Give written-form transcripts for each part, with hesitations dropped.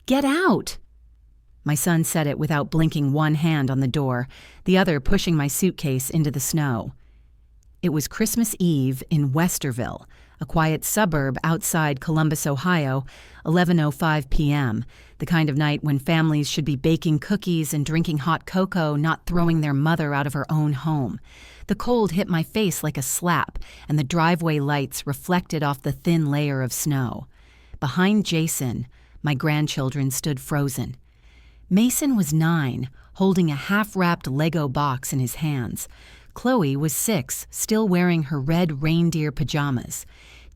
Get out! My son said it without blinking, one hand on the door, the other pushing my suitcase into the snow. It was Christmas Eve in Westerville, a quiet suburb outside Columbus, Ohio, 11:05 p.m., the kind of night when families should be baking cookies and drinking hot cocoa, not throwing their mother out of her own home. The cold hit my face like a slap, and the driveway lights reflected off the thin layer of snow. Behind Jason, my grandchildren stood frozen. Mason was 9, holding a half-wrapped Lego box in his hands. Chloe was 6, still wearing her red reindeer pajamas.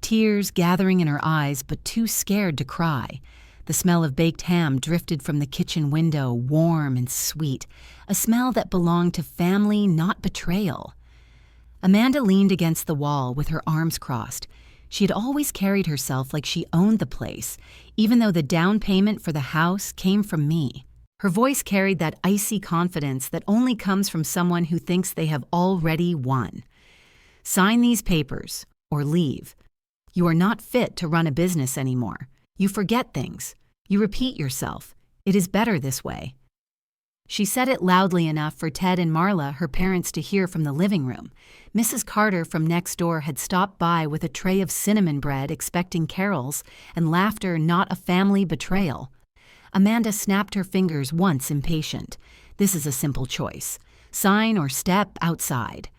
Tears gathering in her eyes, but too scared to cry. The smell of baked ham drifted from the kitchen window, warm and sweet, a smell that belonged to family, not betrayal. Amanda leaned against the wall with her arms crossed. She had always carried herself like she owned the place, even though the down payment for the house came from me. Her voice carried that icy confidence that only comes from someone who thinks they have already won. Sign these papers, or leave. You are not fit to run a business anymore. You forget things. You repeat yourself. It is better this way. She said it loudly enough for Ted and Marla, her parents, to hear from the living room. Mrs. Carter from next door had stopped by with a tray of cinnamon bread, expecting carols and laughter, not a family betrayal. Amanda snapped her fingers once, impatient. This is a simple choice. Sign or step outside.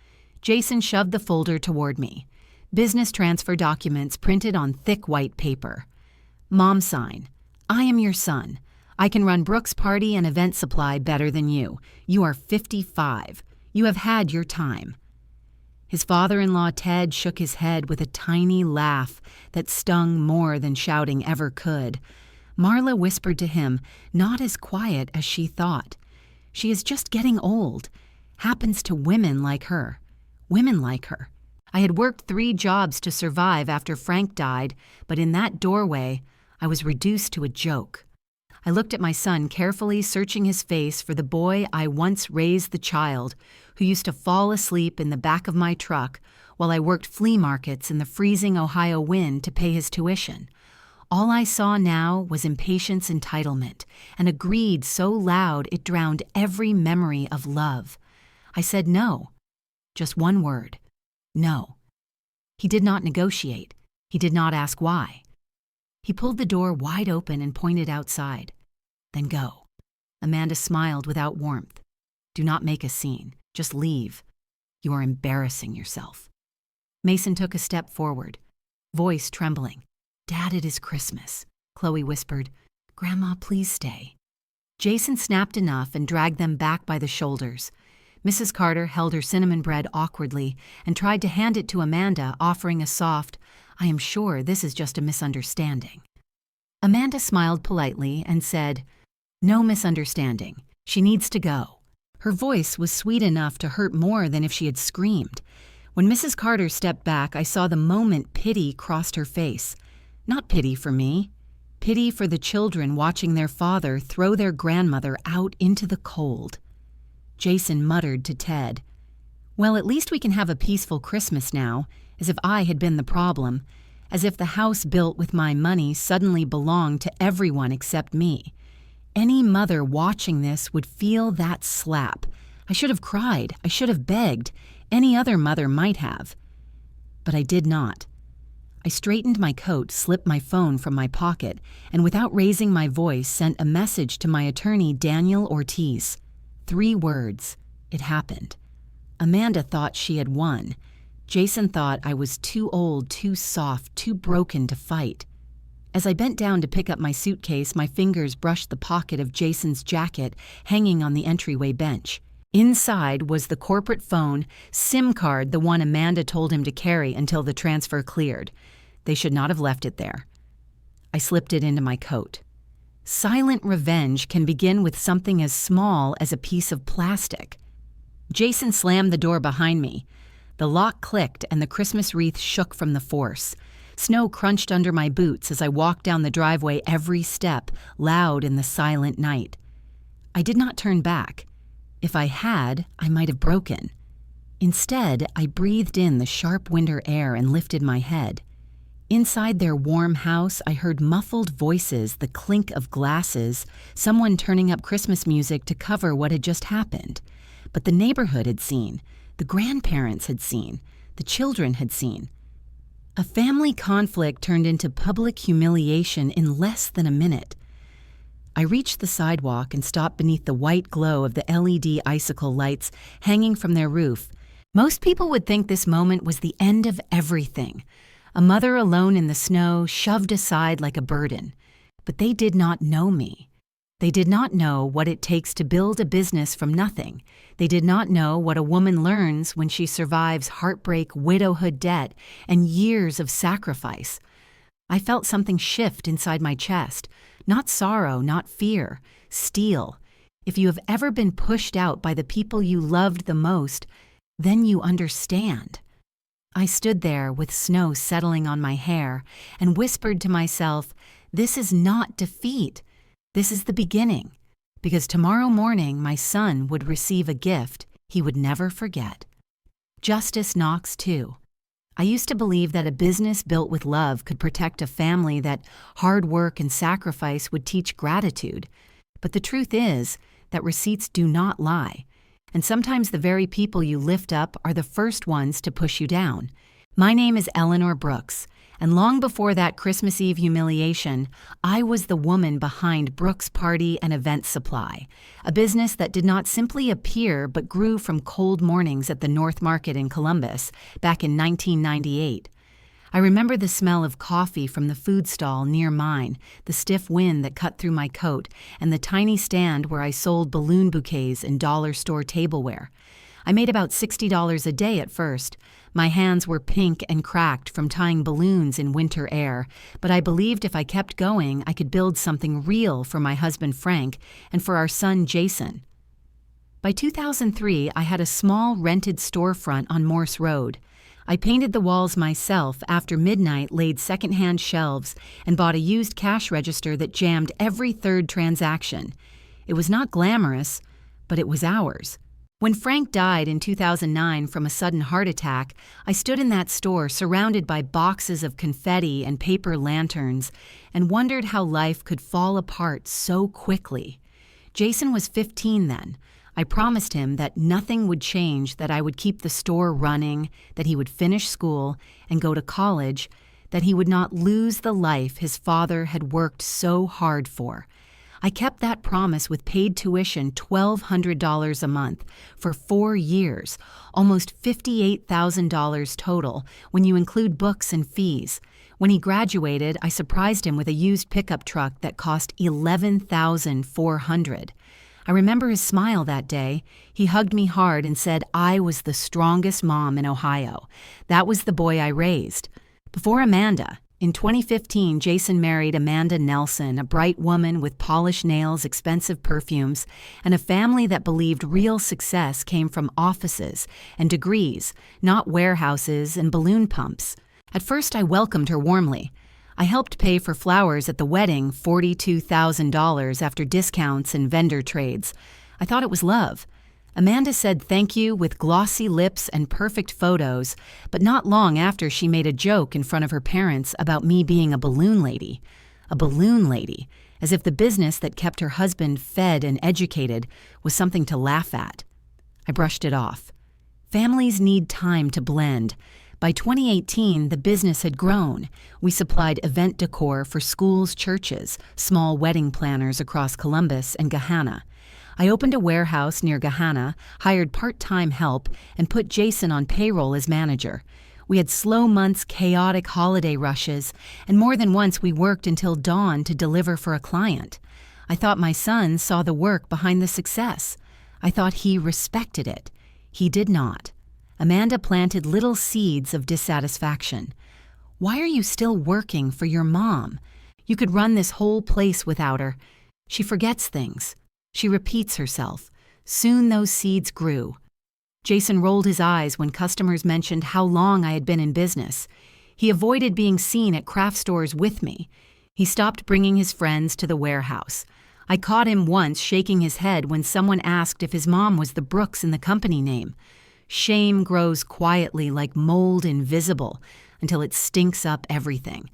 Jason shoved the folder toward me. Business transfer documents printed on thick white paper. Mom sign. I am your son. I can run Brooks Party and Event Supply better than you. You are 55. You have had your time. His father-in-law Ted shook his head with a tiny laugh that stung more than shouting ever could. Marla whispered to him, not as quiet as she thought. She is just getting old. Happens to women like her. Women like her. I had worked 3 jobs to survive after Frank died, but in that doorway, I was reduced to a joke. I looked at my son carefully, searching his face for the boy I once raised, the child who used to fall asleep in the back of my truck while I worked flea markets in the freezing Ohio wind to pay his tuition. All I saw now was impatience, entitlement, and a greed so loud it drowned every memory of love. I said no. Just one word. No. He did not negotiate. He did not ask why. He pulled the door wide open and pointed outside. Then go. Amanda smiled without warmth. Do not make a scene. Just leave. You are embarrassing yourself. Mason took a step forward, voice trembling. Dad, it is Christmas, Chloe whispered. Grandma, please stay. Jason snapped enough and dragged them back by the shoulders. Mrs. Carter held her cinnamon bread awkwardly and tried to hand it to Amanda, offering a soft, I am sure this is just a misunderstanding. Amanda smiled politely and said, no misunderstanding. She needs to go. Her voice was sweet enough to hurt more than if she had screamed. When Mrs. Carter stepped back, I saw the moment pity crossed her face. Not pity for me. Pity for the children watching their father throw their grandmother out into the cold. Jason muttered to Ted, well, at least we can have a peaceful Christmas now, as if I had been the problem, as if the house built with my money suddenly belonged to everyone except me. Any mother watching this would feel that slap. I should have cried. I should have begged. Any other mother might have. But I did not. I straightened my coat, slipped my phone from my pocket, and without raising my voice sent a message to my attorney, Daniel Ortiz. 3 words. It happened. Amanda thought she had won. Jason thought I was too old, too soft, too broken to fight. As I bent down to pick up my suitcase, my fingers brushed the pocket of Jason's jacket hanging on the entryway bench. Inside was the corporate phone, SIM card, the one Amanda told him to carry until the transfer cleared. They should not have left it there. I slipped it into my coat. Silent revenge can begin with something as small as a piece of plastic. Jason slammed the door behind me. The lock clicked and the Christmas wreath shook from the force. Snow crunched under my boots as I walked down the driveway, every step loud in the silent night. I did not turn back. If I had, I might have broken. Instead, I breathed in the sharp winter air and lifted my head. Inside their warm house, I heard muffled voices, the clink of glasses, someone turning up Christmas music to cover what had just happened. But the neighborhood had seen, the grandparents had seen, the children had seen. A family conflict turned into public humiliation in less than a minute. I reached the sidewalk and stopped beneath the white glow of the LED icicle lights hanging from their roof. Most people would think this moment was the end of everything. A mother alone in the snow, shoved aside like a burden. But they did not know me. They did not know what it takes to build a business from nothing. They did not know what a woman learns when she survives heartbreak, widowhood debt, and years of sacrifice. I felt something shift inside my chest. Not sorrow, not fear. Steel. If you have ever been pushed out by the people you loved the most, then you understand. I stood there with snow settling on my hair and whispered to myself, this is not defeat. This is the beginning. Because tomorrow morning my son would receive a gift he would never forget. Justice knocks too. I used to believe that a business built with love could protect a family, that hard work and sacrifice would teach gratitude. But the truth is that receipts do not lie. And sometimes the very people you lift up are the first ones to push you down. My name is Eleanor Brooks, and long before that Christmas Eve humiliation, I was the woman behind Brooks Party and Event Supply, a business that did not simply appear but grew from cold mornings at the North Market in Columbus back in 1998. I remember the smell of coffee from the food stall near mine, the stiff wind that cut through my coat, and the tiny stand where I sold balloon bouquets and dollar store tableware. I made about $60 a day at first. My hands were pink and cracked from tying balloons in winter air, but I believed if I kept going, I could build something real for my husband Frank and for our son Jason. By 2003, I had a small rented storefront on Morse Road. I painted the walls myself, after midnight laid secondhand shelves, and bought a used cash register that jammed every third transaction. It was not glamorous, but it was ours. When Frank died in 2009 from a sudden heart attack, I stood in that store surrounded by boxes of confetti and paper lanterns and wondered how life could fall apart so quickly. Jason was 15 then. I promised him that nothing would change, that I would keep the store running, that he would finish school and go to college, that he would not lose the life his father had worked so hard for. I kept that promise with paid tuition $1,200 a month for 4 years, almost $58,000 total when you include books and fees. When he graduated, I surprised him with a used pickup truck that cost $11,400. I remember his smile that day. He hugged me hard and said I was the strongest mom in Ohio. That was the boy I raised. Before Amanda, in 2015, Jason married Amanda Nelson, a bright woman with polished nails, expensive perfumes, and a family that believed real success came from offices and degrees, not warehouses and balloon pumps. At first, I welcomed her warmly. I helped pay for flowers at the wedding, $42,000 after discounts and vendor trades. I thought it was love. Amanda said thank you with glossy lips and perfect photos, but not long after she made a joke in front of her parents about me being a balloon lady. A balloon lady, as if the business that kept her husband fed and educated was something to laugh at. I brushed it off. Families need time to blend. By 2018, the business had grown. We supplied event decor for schools, churches, small wedding planners across Columbus and Gahanna. I opened a warehouse near Gahanna, hired part-time help, and put Jason on payroll as manager. We had slow months, chaotic holiday rushes, and more than once we worked until dawn to deliver for a client. I thought my son saw the work behind the success. I thought he respected it. He did not. Amanda planted little seeds of dissatisfaction. Why are you still working for your mom? You could run this whole place without her. She forgets things. She repeats herself. Soon those seeds grew. Jason rolled his eyes when customers mentioned how long I had been in business. He avoided being seen at craft stores with me. He stopped bringing his friends to the warehouse. I caught him once shaking his head when someone asked if his mom was the Brooks in the company name. Shame grows quietly like mold invisible. until it stinks up everything.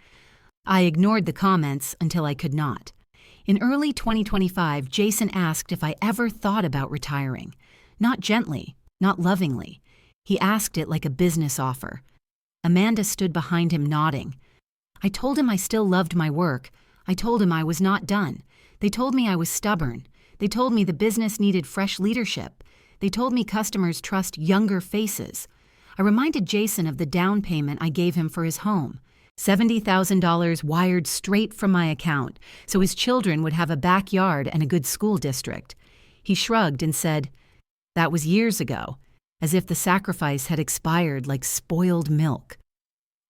I ignored the comments until I could not. In early 2025, Jason asked if I ever thought about retiring. Not gently, not lovingly. He asked it like a business offer. Amanda stood behind him nodding. I told him I still loved my work. I told him I was not done. They told me I was stubborn. They told me the business needed fresh leadership. They told me customers trust younger faces. I reminded Jason of the down payment I gave him for his home. $70,000 wired straight from my account so his children would have a backyard and a good school district. He shrugged and said, "That was years ago," as if the sacrifice had expired like spoiled milk.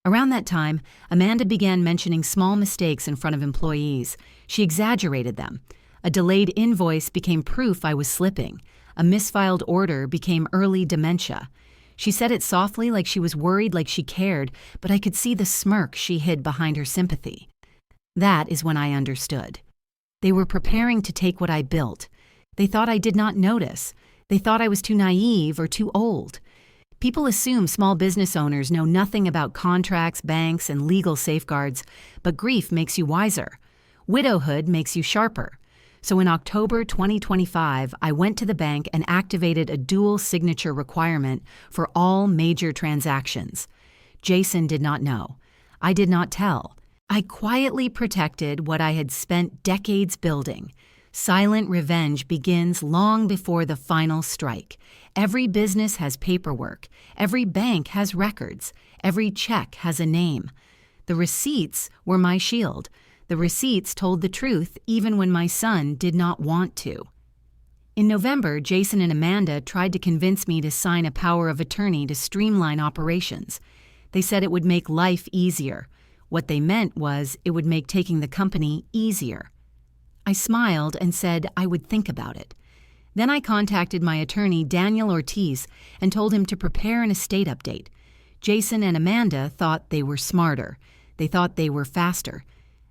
Around that time, Amanda began mentioning small mistakes in front of employees. She exaggerated them. A delayed invoice became proof I was slipping. A misfiled order became early dementia. She said it softly, like she was worried, like she cared, but I could see the smirk she hid behind her sympathy. That is when I understood. They were preparing to take what I built. They thought I did not notice. They thought I was too naive or too old. People assume small business owners know nothing about contracts, banks, and legal safeguards, but grief makes you wiser. Widowhood makes you sharper. So in October 2025, I went to the bank and activated a dual signature requirement for all major transactions. Jason did not know. I did not tell. I quietly protected what I had spent decades building. Silent revenge begins long before the final strike. Every business has paperwork. Every bank has records. Every check has a name. The receipts were my shield. The receipts told the truth even when my son did not want to. In November, Jason and Amanda tried to convince me to sign a power of attorney to streamline operations. They said it would make life easier. What they meant was it would make taking the company easier. I smiled and said I would think about it. Then I contacted my attorney, Daniel Ortiz, and told him to prepare an estate update. Jason and Amanda thought they were smarter. They thought they were faster.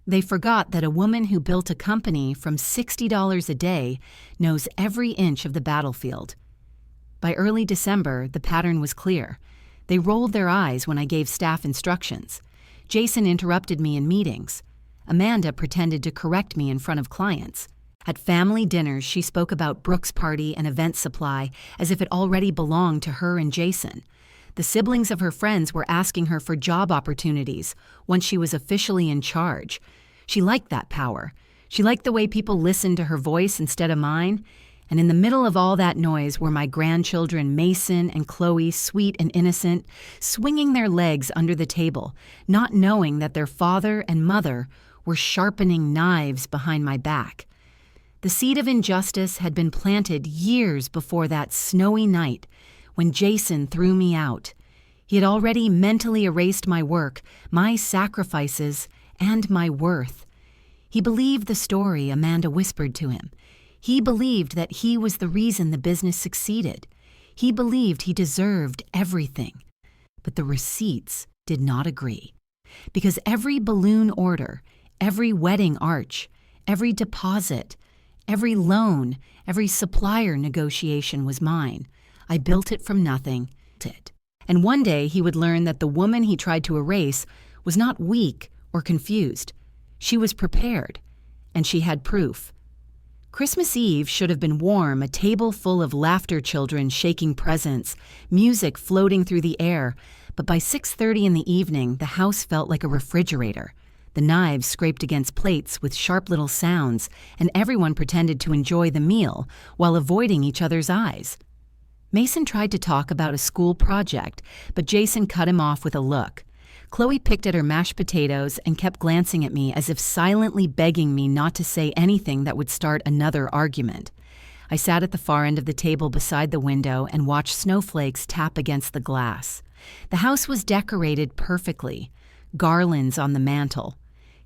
They forgot that a woman who built a company from $60 a day knows every inch of the battlefield. By early December, the pattern was clear. They rolled their eyes when I gave staff instructions. Jason interrupted me in meetings. Amanda pretended to correct me in front of clients. At family dinners, she spoke about Brooks' party and event supply as if it already belonged to her and Jason. The siblings of her friends were asking her for job opportunities once she was officially in charge. She liked that power. She liked the way people listened to her voice instead of mine. And in the middle of all that noise were my grandchildren Mason and Chloe, sweet and innocent, swinging their legs under the table, not knowing that their father and mother were sharpening knives behind my back. The seed of injustice had been planted years before that snowy night when Jason threw me out. He had already mentally erased my work, my sacrifices, and my worth. He believed the story Amanda whispered to him. He believed that he was the reason the business succeeded. He believed he deserved everything. But the receipts did not agree. Because every balloon order, every wedding arch, every deposit, every loan, every supplier negotiation was mine. I built it from nothing. And one day he would learn that the woman he tried to erase was not weak or confused. She was prepared, and she had proof. Christmas Eve should have been warm, a table full of laughter children shaking presents, music floating through the air, but by 6:30 in the evening, the house felt like a refrigerator. The knives scraped against plates with sharp little sounds, and everyone pretended to enjoy the meal while avoiding each other's eyes. Mason tried to talk about a school project, but Jason cut him off with a look. Chloe picked at her mashed potatoes and kept glancing at me as if silently begging me not to say anything that would start another argument. I sat at the far end of the table beside the window and watched snowflakes tap against the glass. The house was decorated perfectly. Garlands on the mantel.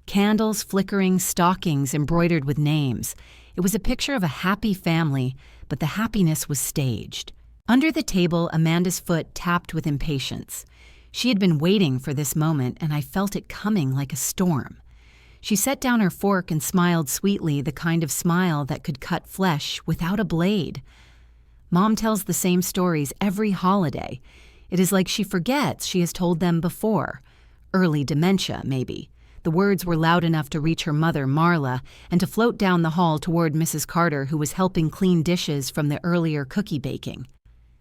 Candles flickering, stockings embroidered with names. It was a picture of a happy family, but the happiness was staged. Under the table, Amanda's foot tapped with impatience. She had been waiting for this moment, and I felt it coming like a storm. She set down her fork and smiled sweetly, the kind of smile that could cut flesh without a blade. Mom tells the same stories every holiday. It is like she forgets she has told them before. Early dementia, maybe. The words were loud enough to reach her mother, Marla, and to float down the hall toward Mrs. Carter, who was helping clean dishes from the earlier cookie baking.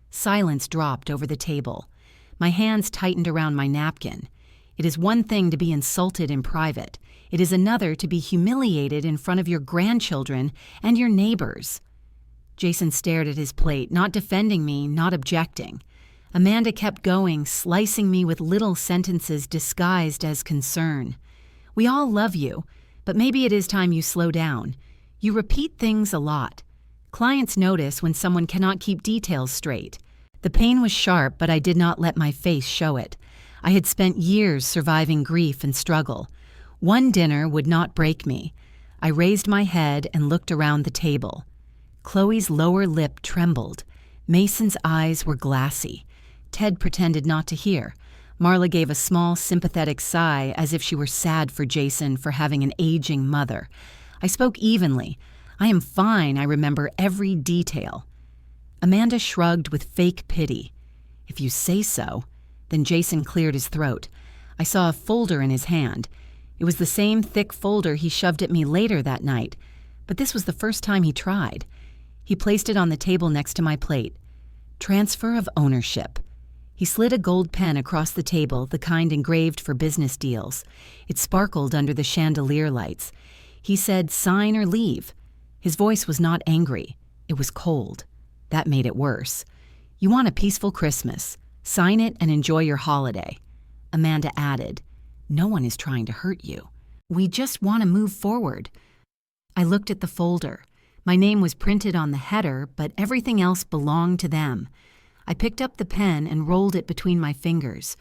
Silence dropped over the table. My hands tightened around my napkin. It is one thing to be insulted in private. It is another to be humiliated in front of your grandchildren and your neighbors. Jason stared at his plate, not defending me, not objecting. Amanda kept going, slicing me with little sentences disguised as concern. We all love you, but maybe it is time you slow down. You repeat things a lot. Clients notice when someone cannot keep details straight. The pain was sharp, but I did not let my face show it. I had spent years surviving grief and struggle. One dinner would not break me. I raised my head and looked around the table. Chloe's lower lip trembled. Mason's eyes were glassy. Ted pretended not to hear. Marla gave a small, sympathetic sigh as if she were sad for Jason for having an aging mother. I spoke evenly. I am fine, I remember every detail. Amanda shrugged with fake pity. If you say so. Then Jason cleared his throat. I saw a folder in his hand. It was the same thick folder he shoved at me later that night, but this was the first time he tried. He placed it on the table next to my plate. Transfer of ownership. He slid a gold pen across the table, the kind engraved for business deals. It sparkled under the chandelier lights. He said, "Sign or leave." His voice was not angry. It was cold. That made it worse. "You want a peaceful Christmas. Sign it and enjoy your holiday." Amanda added, "No one is trying to hurt you. We just want to move forward." I looked at the folder. My name was printed on the header, but everything else belonged to them. I picked up the pen and rolled it between my fingers.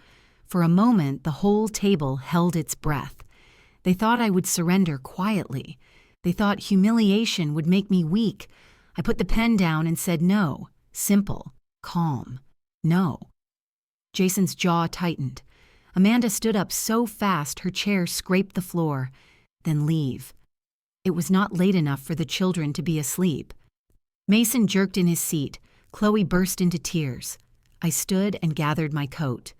For a moment, the whole table held its breath. They thought I would surrender quietly. They thought humiliation would make me weak. I put the pen down and said no. Simple, calm, no. Jason's jaw tightened. Amanda stood up so fast her chair scraped the floor. Then leave. It was not late enough for the children to be asleep. Mason jerked in his seat. Chloe burst into tears. I stood and gathered my coat.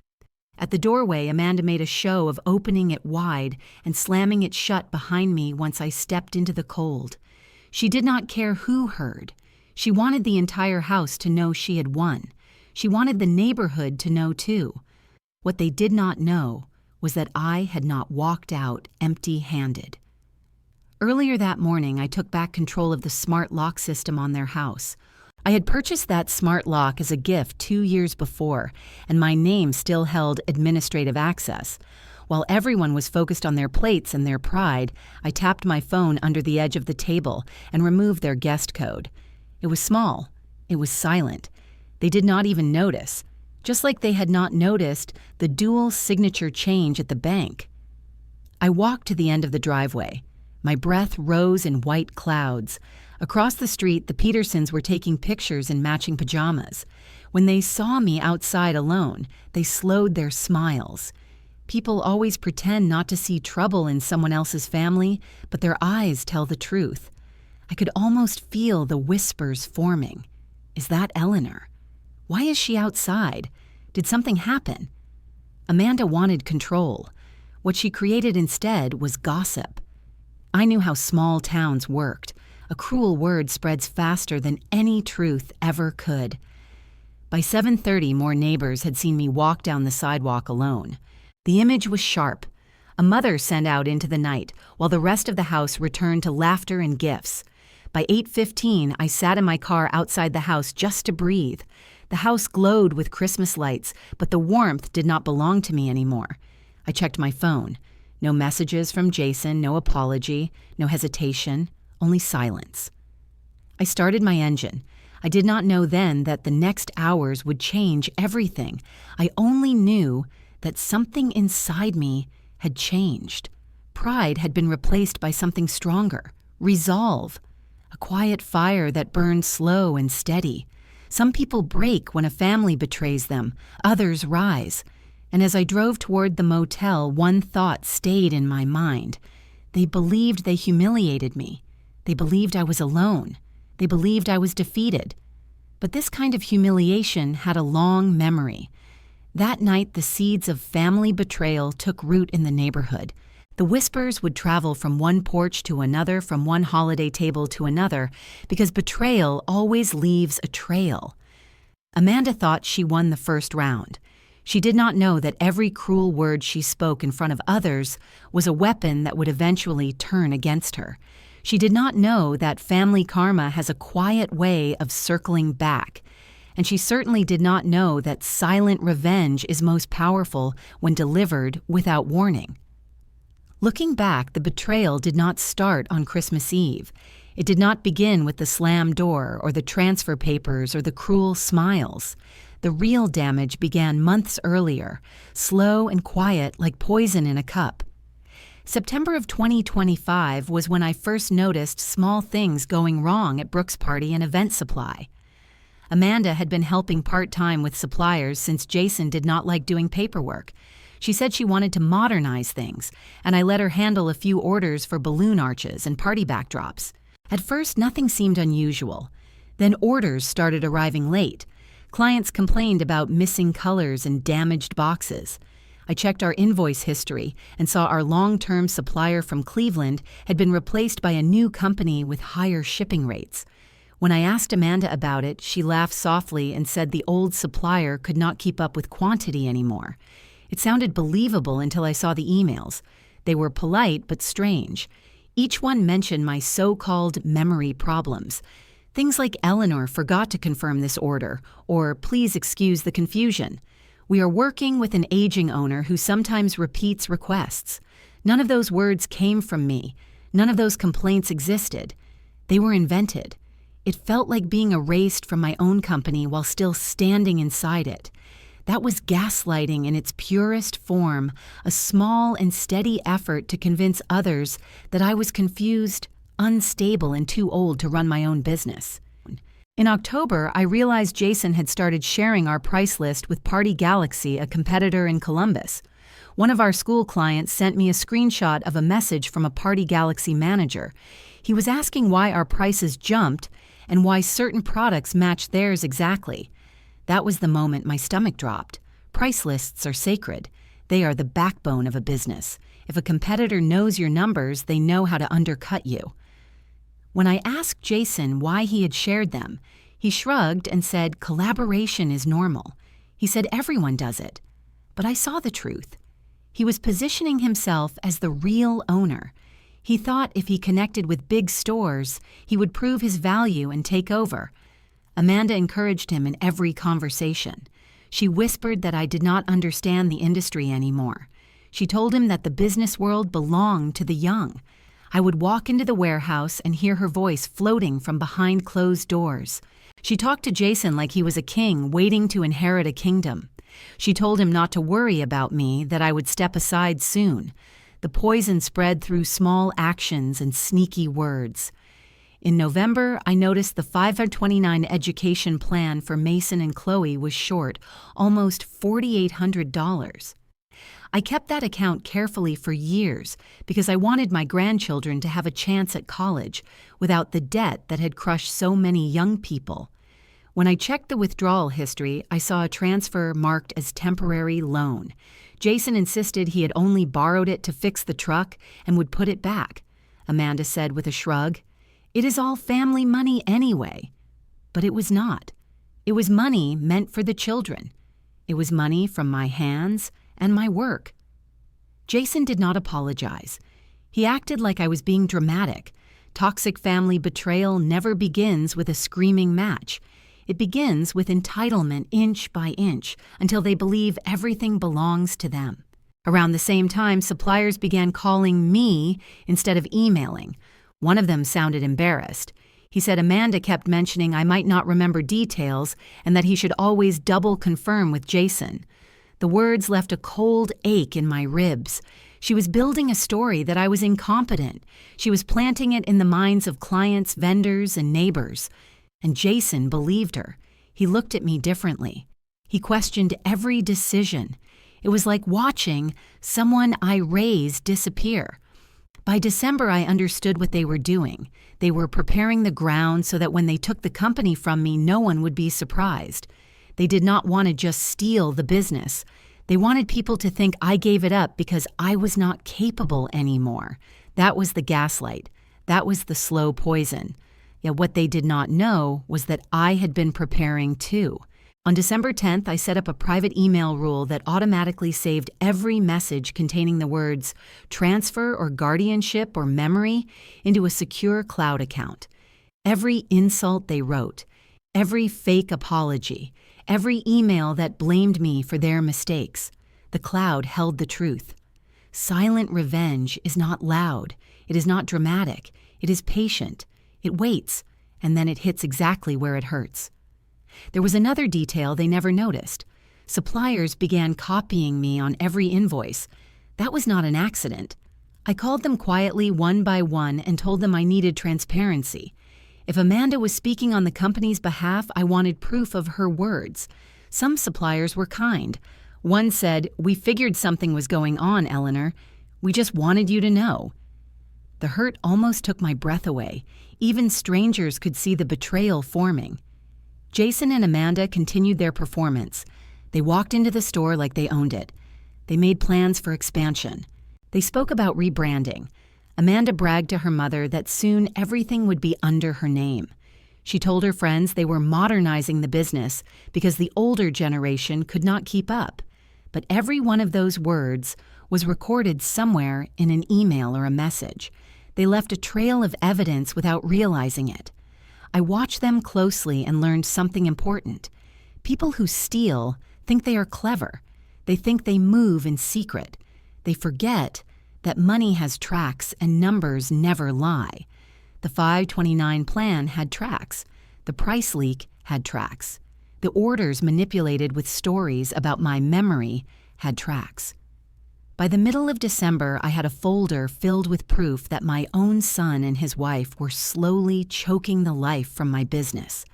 At the doorway, Amanda made a show of opening it wide and slamming it shut behind me once I stepped into the cold. She did not care who heard. She wanted the entire house to know she had won. She wanted the neighborhood to know too. What they did not know was that I had not walked out empty-handed. Earlier that morning, I took back control of the smart lock system on their house. I had purchased that smart lock as a gift 2 years before, and my name still held administrative access. While everyone was focused on their plates and their pride, I tapped my phone under the edge of the table and removed their guest code. It was small. It was silent. They did not even notice, just like they had not noticed the dual signature change at the bank. I walked to the end of the driveway. My breath rose in white clouds. Across the street, the Petersons were taking pictures in matching pajamas. When they saw me outside alone, they slowed their smiles. People always pretend not to see trouble in someone else's family, but their eyes tell the truth. I could almost feel the whispers forming. Is that Eleanor? Why is she outside? Did something happen? Amanda wanted control. What she created instead was gossip. I knew how small towns worked. A cruel word spreads faster than any truth ever could. By 7:30, more neighbors had seen me walk down the sidewalk alone. The image was sharp. A mother sent out into the night, while the rest of the house returned to laughter and gifts. By 8:15, I sat in my car outside the house just to breathe. The house glowed with Christmas lights, but the warmth did not belong to me anymore. I checked my phone. No messages from Jason, no apology, no hesitation. Only silence. I started my engine. I did not know then that the next hours would change everything. I only knew that something inside me had changed. Pride had been replaced by something stronger. Resolve. A quiet fire that burned slow and steady. Some people break when a family betrays them. Others rise. And as I drove toward the motel, one thought stayed in my mind. They believed they humiliated me. They believed I was alone. They believed I was defeated. But this kind of humiliation had a long memory. That night, the seeds of family betrayal took root in the neighborhood. The whispers would travel from one porch to another, from one holiday table to another, because betrayal always leaves a trail. Amanda thought she won the first round. She did not know that every cruel word she spoke in front of others was a weapon that would eventually turn against her. She did not know that family karma has a quiet way of circling back. And she certainly did not know that silent revenge is most powerful when delivered without warning. Looking back, the betrayal did not start on Christmas Eve. It did not begin with the slammed door or the transfer papers or the cruel smiles. The real damage began months earlier, slow and quiet like poison in a cup. September of 2025 was when I first noticed small things going wrong at Brooks' Party and Event Supply. Amanda had been helping part-time with suppliers since Jason did not like doing paperwork. She said she wanted to modernize things, and I let her handle a few orders for balloon arches and party backdrops. At first, nothing seemed unusual. Then orders started arriving late. Clients complained about missing colors and damaged boxes. I checked our invoice history and saw our long-term supplier from Cleveland had been replaced by a new company with higher shipping rates. When I asked Amanda about it, she laughed softly and said the old supplier could not keep up with quantity anymore. It sounded believable until I saw the emails. They were polite but strange. Each one mentioned my so-called memory problems. Things like Eleanor forgot to confirm this order, or please excuse the confusion. We are working with an aging owner who sometimes repeats requests. None of those words came from me. None of those complaints existed. They were invented. It felt like being erased from my own company while still standing inside it. That was gaslighting in its purest form, a small and steady effort to convince others that I was confused, unstable, and too old to run my own business. In October, I realized Jason had started sharing our price list with Party Galaxy, a competitor in Columbus. One of our school clients sent me a screenshot of a message from a Party Galaxy manager. He was asking why our prices jumped and why certain products matched theirs exactly. That was the moment my stomach dropped. Price lists are sacred. They are the backbone of a business. If a competitor knows your numbers, they know how to undercut you. When I asked Jason why he had shared them, he shrugged and said collaboration is normal. He said everyone does it. But I saw the truth. He was positioning himself as the real owner. He thought if he connected with big stores, he would prove his value and take over. Amanda encouraged him in every conversation. She whispered that I did not understand the industry anymore. She told him that the business world belonged to the young. I would walk into the warehouse and hear her voice floating from behind closed doors. She talked to Jason like he was a king waiting to inherit a kingdom. She told him not to worry about me, that I would step aside soon. The poison spread through small actions and sneaky words. In November, I noticed the 529 education plan for Mason and Chloe was short, almost $4,800. I kept that account carefully for years because I wanted my grandchildren to have a chance at college without the debt that had crushed so many young people. When I checked the withdrawal history, I saw a transfer marked as temporary loan. Jason insisted he had only borrowed it to fix the truck and would put it back. Amanda said with a shrug, "It is all family money anyway." But it was not. It was money meant for the children. It was money from my hands and my work. Jason did not apologize. He acted like I was being dramatic. Toxic family betrayal never begins with a screaming match. It begins with entitlement inch by inch until they believe everything belongs to them. Around the same time, suppliers began calling me instead of emailing. One of them sounded embarrassed. He said Amanda kept mentioning I might not remember details and that he should always double confirm with Jason. The words left a cold ache in my ribs. She was building a story that I was incompetent. She was planting it in the minds of clients, vendors, and neighbors. And Jason believed her. He looked at me differently. He questioned every decision. It was like watching someone I raised disappear. By December, I understood what they were doing. They were preparing the ground so that when they took the company from me, no one would be surprised. They did not want to just steal the business. They wanted people to think I gave it up because I was not capable anymore. That was the gaslight. That was the slow poison. Yet what they did not know was that I had been preparing too. On December 10th, I set up a private email rule that automatically saved every message containing the words transfer or guardianship or memory into a secure cloud account. Every insult they wrote, every fake apology, every email that blamed me for their mistakes, the cloud held the truth. Silent revenge is not loud. It is not dramatic. It is patient. It waits, and then it hits exactly where it hurts. There was another detail they never noticed. Suppliers began copying me on every invoice. That was not an accident. I called them quietly one by one and told them I needed transparency. If Amanda was speaking on the company's behalf, I wanted proof of her words. Some suppliers were kind. One said, "We figured something was going on, Eleanor. We just wanted you to know." The hurt almost took my breath away. Even strangers could see the betrayal forming. Jason and Amanda continued their performance. They walked into the store like they owned it. They made plans for expansion. They spoke about rebranding. Amanda bragged to her mother that soon everything would be under her name. She told her friends they were modernizing the business because the older generation could not keep up. But every one of those words was recorded somewhere in an email or a message. They left a trail of evidence without realizing it. I watched them closely and learned something important. People who steal think they are clever. They think they move in secret. They forget that money has tracks and numbers never lie. The 529 plan had tracks. The price leak had tracks. The orders manipulated with stories about my memory had tracks. By the middle of December, I had a folder filled with proof that my own son and his wife were slowly choking the life from my business.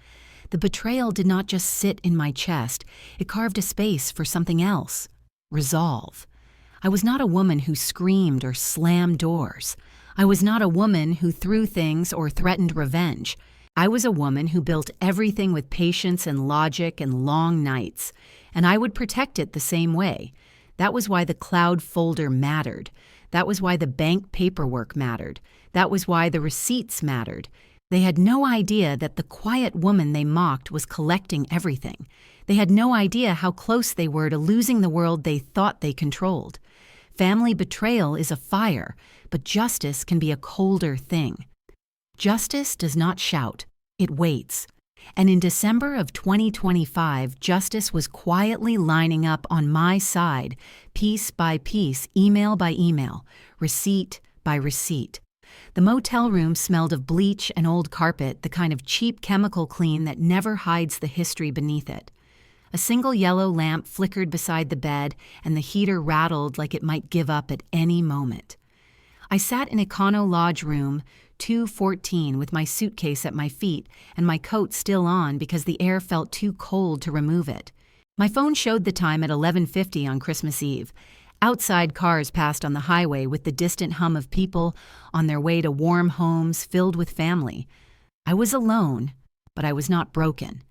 The betrayal did not just sit in my chest, it carved a space for something else: resolve. I was not a woman who screamed or slammed doors. I was not a woman who threw things or threatened revenge. I was a woman who built everything with patience and logic and long nights, and I would protect it the same way. That was why the cloud folder mattered. That was why the bank paperwork mattered. That was why the receipts mattered. They had no idea that the quiet woman they mocked was collecting everything. They had no idea how close they were to losing the world they thought they controlled. Family betrayal is a fire, but justice can be a colder thing. Justice does not shout, it waits. And in December of 2025, justice was quietly lining up on my side, piece by piece, email by email, receipt by receipt. The motel room smelled of bleach and old carpet, the kind of cheap chemical clean that never hides the history beneath it. A single yellow lamp flickered beside the bed, and the heater rattled like it might give up at any moment. I sat in Econo Lodge room 214 with my suitcase at my feet and my coat still on because the air felt too cold to remove it. My phone showed the time at 11:50 on Christmas Eve. Outside cars passed on the highway with the distant hum of people on their way to warm homes filled with family. I was alone, but I was not broken.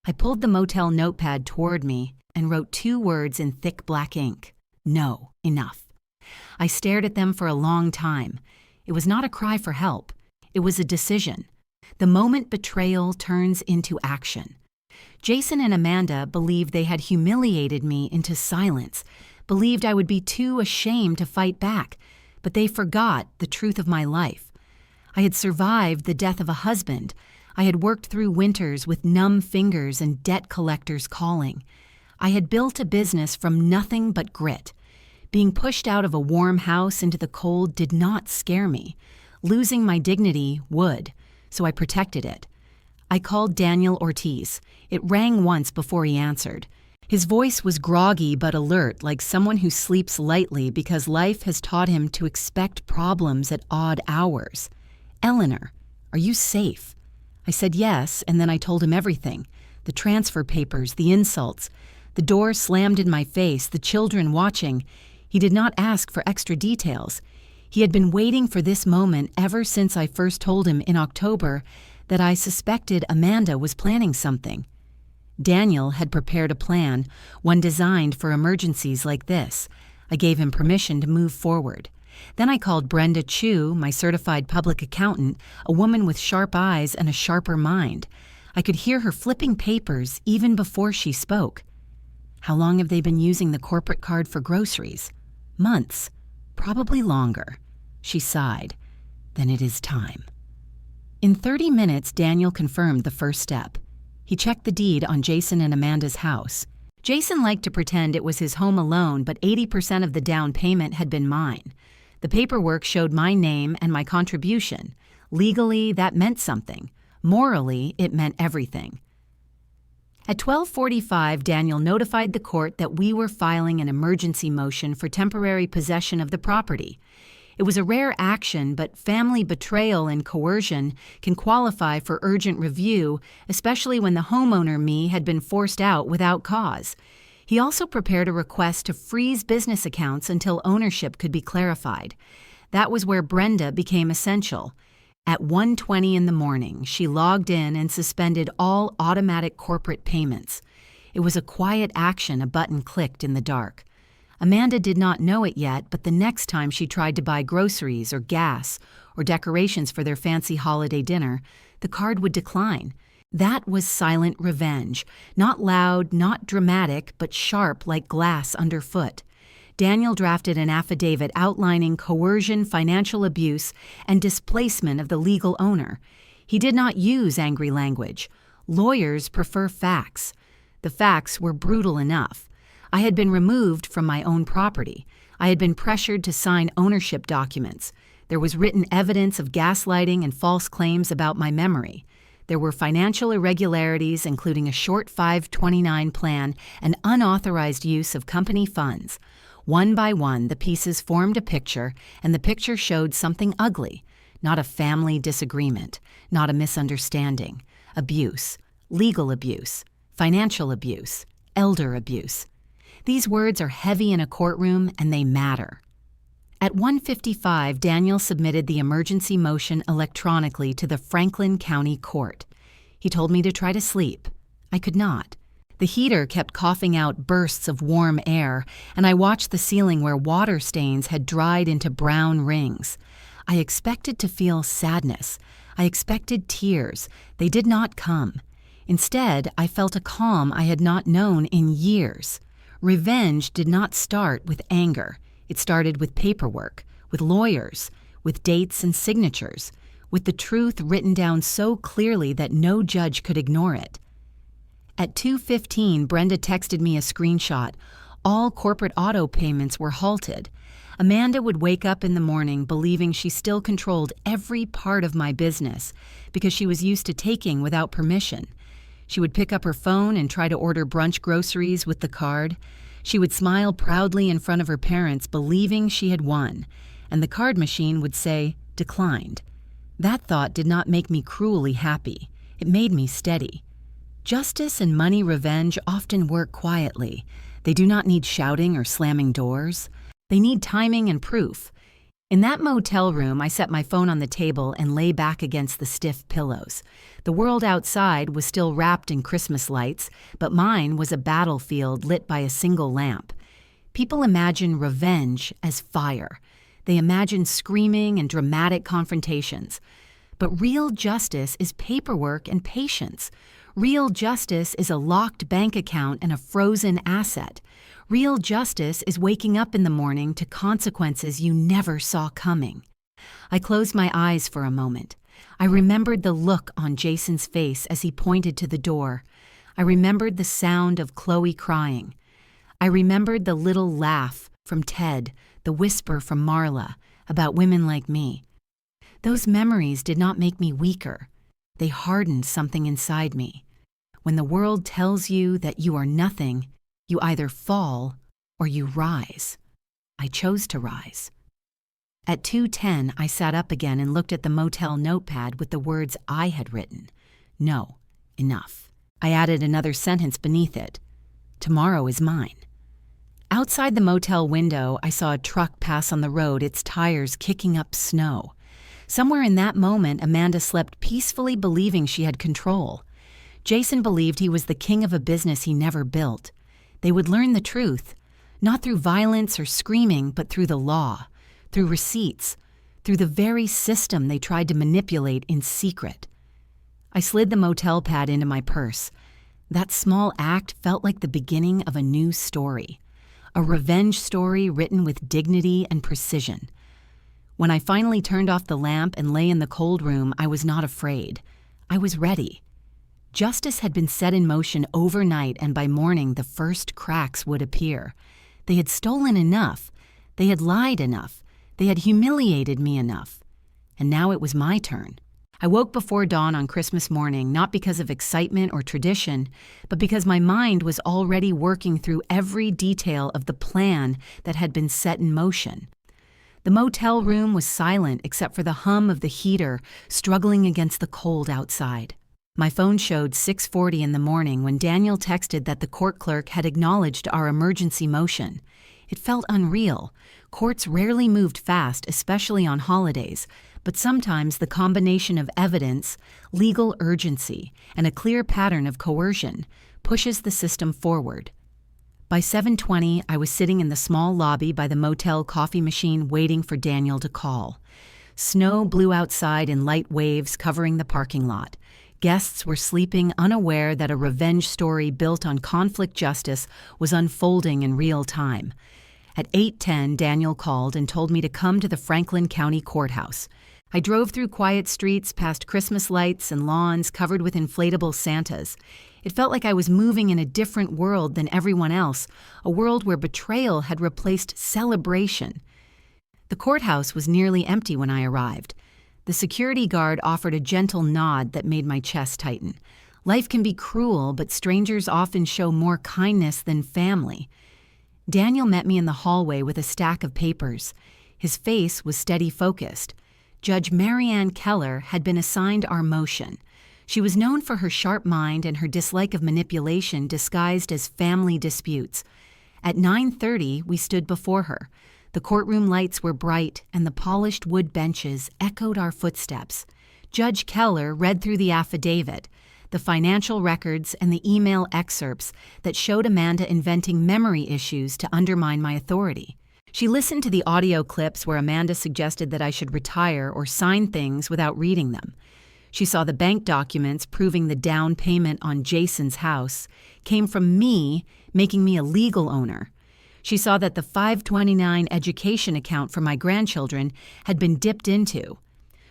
I pulled the motel notepad toward me and wrote 2 words in thick black ink: "No, enough." I stared at them for a long time. It was not a cry for help. It was a decision. The moment betrayal turns into action. Jason and Amanda believed they had humiliated me into silence, believed I would be too ashamed to fight back, but they forgot the truth of my life. I had survived the death of a husband. I had worked through winters with numb fingers and debt collectors calling. I had built a business from nothing but grit. Being pushed out of a warm house into the cold did not scare me. Losing my dignity would, so I protected it. I called Daniel Ortiz. It rang once before he answered. His voice was groggy but alert, like someone who sleeps lightly because life has taught him to expect problems at odd hours. "Eleanor, are you safe?" I said yes, and then I told him everything. The transfer papers, the insults. The door slammed in my face, the children watching. He did not ask for extra details. He had been waiting for this moment ever since I first told him in October that I suspected Amanda was planning something. Daniel had prepared a plan, one designed for emergencies like this. I gave him permission to move forward. Then I called Brenda Chu, my certified public accountant, a woman with sharp eyes and a sharper mind. I could hear her flipping papers even before she spoke. How long have they been using the corporate card for groceries? Months. Probably longer. She sighed. Then it is time. In 30 minutes, Daniel confirmed the first step. He checked the deed on Jason and Amanda's house. Jason liked to pretend it was his home alone, but 80% of the down payment had been mine. The paperwork showed my name and my contribution. Legally, that meant something. Morally, it meant everything. At 12:45, Daniel notified the court that we were filing an emergency motion for temporary possession of the property. It was a rare action, but family betrayal and coercion can qualify for urgent review, especially when the homeowner, me, had been forced out without cause. He also prepared a request to freeze business accounts until ownership could be clarified. That was where Brenda became essential. At 1:20 in the morning, she logged in and suspended all automatic corporate payments. It was a quiet action a button clicked in the dark. Amanda did not know it yet, but the next time she tried to buy groceries or gas or decorations for their fancy holiday dinner, the card would decline. That was silent revenge, not loud, not dramatic, but sharp like glass underfoot. Daniel drafted an affidavit outlining coercion, financial abuse, and displacement of the legal owner. He did not use angry language. Lawyers prefer facts. The facts were brutal enough. I had been removed from my own property. I had been pressured to sign ownership documents. There was written evidence of gaslighting and false claims about my memory. There were financial irregularities, including a short 529 plan and unauthorized use of company funds. One by one, the pieces formed a picture, and the picture showed something ugly. Not a family disagreement, not a misunderstanding. Abuse, legal abuse, financial abuse, elder abuse. These words are heavy in a courtroom, and they matter. At 1:55, Daniel submitted the emergency motion electronically to the Franklin County Court. He told me to try to sleep. I could not. The heater kept coughing out bursts of warm air, and I watched the ceiling where water stains had dried into brown rings. I expected to feel sadness. I expected tears. They did not come. Instead, I felt a calm I had not known in years. Revenge did not start with anger. It started with paperwork, with lawyers, with dates and signatures, with the truth written down so clearly that no judge could ignore it. At 2:15, Brenda texted me a screenshot. All corporate auto payments were halted. Amanda would wake up in the morning believing she still controlled every part of my business because she was used to taking without permission. She would pick up her phone and try to order brunch groceries with the card. She would smile proudly in front of her parents, believing she had won, and the card machine would say, "Declined." That thought did not make me cruelly happy. It made me steady. Justice and money revenge often work quietly. They do not need shouting or slamming doors. They need timing and proof. In that motel room, I set my phone on the table and lay back against the stiff pillows. The world outside was still wrapped in Christmas lights, but mine was a battlefield lit by a single lamp. People imagine revenge as fire. They imagine screaming and dramatic confrontations. But real justice is paperwork and patience. Real justice is a locked bank account and a frozen asset. Real justice is waking up in the morning to consequences you never saw coming. I closed my eyes for a moment. I remembered the look on Jason's face as he pointed to the door. I remembered the sound of Chloe crying. I remembered the little laugh from Ted, the whisper from Marla about women like me. Those memories did not make me weaker. They hardened something inside me. When the world tells you that you are nothing, you either fall or you rise. I chose to rise. At 2:10, I sat up again and looked at the motel notepad with the words I had written. No, enough. I added another sentence beneath it. Tomorrow is mine. Outside the motel window, I saw a truck pass on the road, its tires kicking up snow. Somewhere in that moment, Amanda slept peacefully, believing she had control. Jason believed he was the king of a business he never built. They would learn the truth, not through violence or screaming, but through the law, through receipts, through the very system they tried to manipulate in secret. I slid the motel pad into my purse. That small act felt like the beginning of a new story, a revenge story written with dignity and precision. When I finally turned off the lamp and lay in the cold room, I was not afraid. I was ready. Justice had been set in motion overnight, and by morning the first cracks would appear. They had stolen enough. They had lied enough. They had humiliated me enough. And now it was my turn. I woke before dawn on Christmas morning, not because of excitement or tradition, but because my mind was already working through every detail of the plan that had been set in motion. The motel room was silent except for the hum of the heater struggling against the cold outside. My phone showed 6:40 in the morning when Daniel texted that the court clerk had acknowledged our emergency motion. It felt unreal. Courts rarely moved fast, especially on holidays, but sometimes the combination of evidence, legal urgency, and a clear pattern of coercion pushes the system forward. By 7:20, I was sitting in the small lobby by the motel coffee machine waiting for Daniel to call. Snow blew outside in light waves covering the parking lot. Guests were sleeping, unaware that a revenge story built on conflict justice was unfolding in real time. At 8:10, Daniel called and told me to come to the Franklin County Courthouse. I drove through quiet streets, past Christmas lights and lawns covered with inflatable Santas. It felt like I was moving in a different world than everyone else, a world where betrayal had replaced celebration. The courthouse was nearly empty when I arrived. The security guard offered a gentle nod that made my chest tighten. Life can be cruel, but strangers often show more kindness than family. Daniel met me in the hallway with a stack of papers. His face was steady-focused. Judge Marianne Keller had been assigned our motion. She was known for her sharp mind and her dislike of manipulation disguised as family disputes. At 9:30, we stood before her. The courtroom lights were bright, and the polished wood benches echoed our footsteps. Judge Keller read through the affidavit, the financial records, and the email excerpts that showed Amanda inventing memory issues to undermine my authority. She listened to the audio clips where Amanda suggested that I should retire or sign things without reading them. She saw the bank documents proving the down payment on Jason's house came from me, making me a legal owner. She saw that the 529 education account for my grandchildren had been dipped into.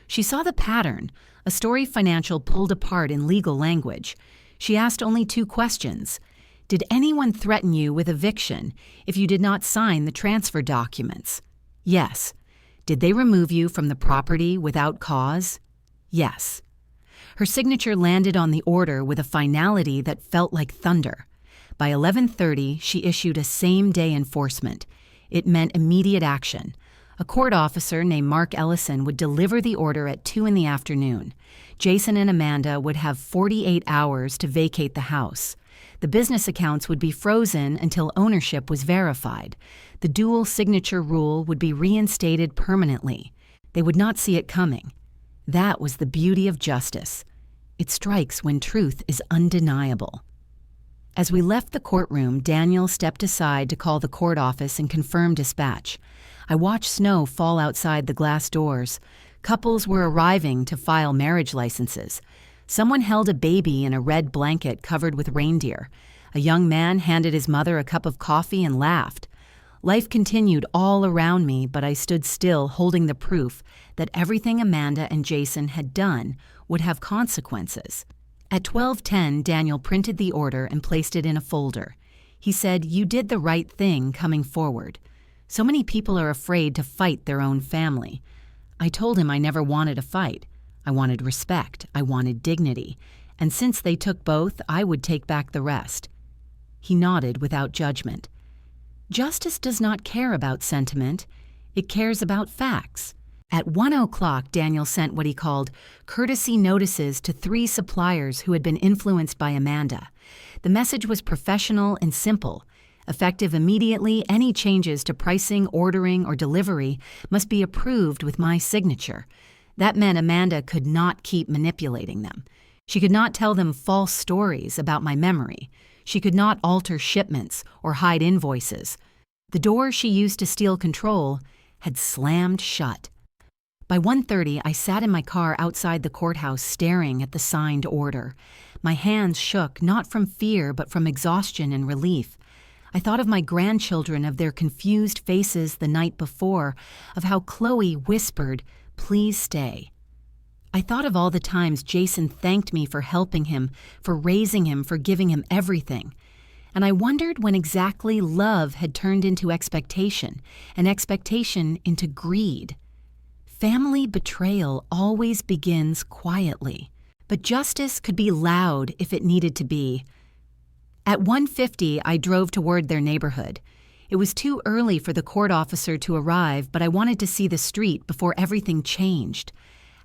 She saw the pattern, a story financial pulled apart in legal language. She asked only 2 questions. Did anyone threaten you with eviction if you did not sign the transfer documents? Yes. Did they remove you from the property without cause? Yes. Her signature landed on the order with a finality that felt like thunder. By 11:30, she issued a same-day enforcement. It meant immediate action. A court officer named Mark Ellison would deliver the order at 2 in the afternoon. Jason and Amanda would have 48 hours to vacate the house. The business accounts would be frozen until ownership was verified. The dual signature rule would be reinstated permanently. They would not see it coming. That was the beauty of justice. It strikes when truth is undeniable. As we left the courtroom, Daniel stepped aside to call the court office and confirm dispatch. I watched snow fall outside the glass doors. Couples were arriving to file marriage licenses. Someone held a baby in a red blanket covered with reindeer. A young man handed his mother a cup of coffee and laughed. Life continued all around me, but I stood still holding the proof that everything Amanda and Jason had done would have consequences. At 12:10, Daniel printed the order and placed it in a folder. He said, "You did the right thing coming forward. So many people are afraid to fight their own family." I told him I never wanted a fight. I wanted respect. I wanted dignity. And since they took both, I would take back the rest. He nodded without judgment. Justice does not care about sentiment. It cares about facts. At 1:00, Daniel sent what he called courtesy notices to 3 suppliers who had been influenced by Amanda. The message was professional and simple. Effective immediately, any changes to pricing, ordering, or delivery must be approved with my signature. That meant Amanda could not keep manipulating them. She could not tell them false stories about my memory. She could not alter shipments or hide invoices. The door she used to steal control had slammed shut. By 1:30, I sat in my car outside the courthouse staring at the signed order. My hands shook, not from fear, but from exhaustion and relief. I thought of my grandchildren, of their confused faces the night before, of how Chloe whispered, "Please stay." I thought of all the times Jason thanked me for helping him, for raising him, for giving him everything. And I wondered when exactly love had turned into expectation, and expectation into greed. Family betrayal always begins quietly, but justice could be loud if it needed to be. At 1:50, I drove toward their neighborhood. It was too early for the court officer to arrive, but I wanted to see the street before everything changed.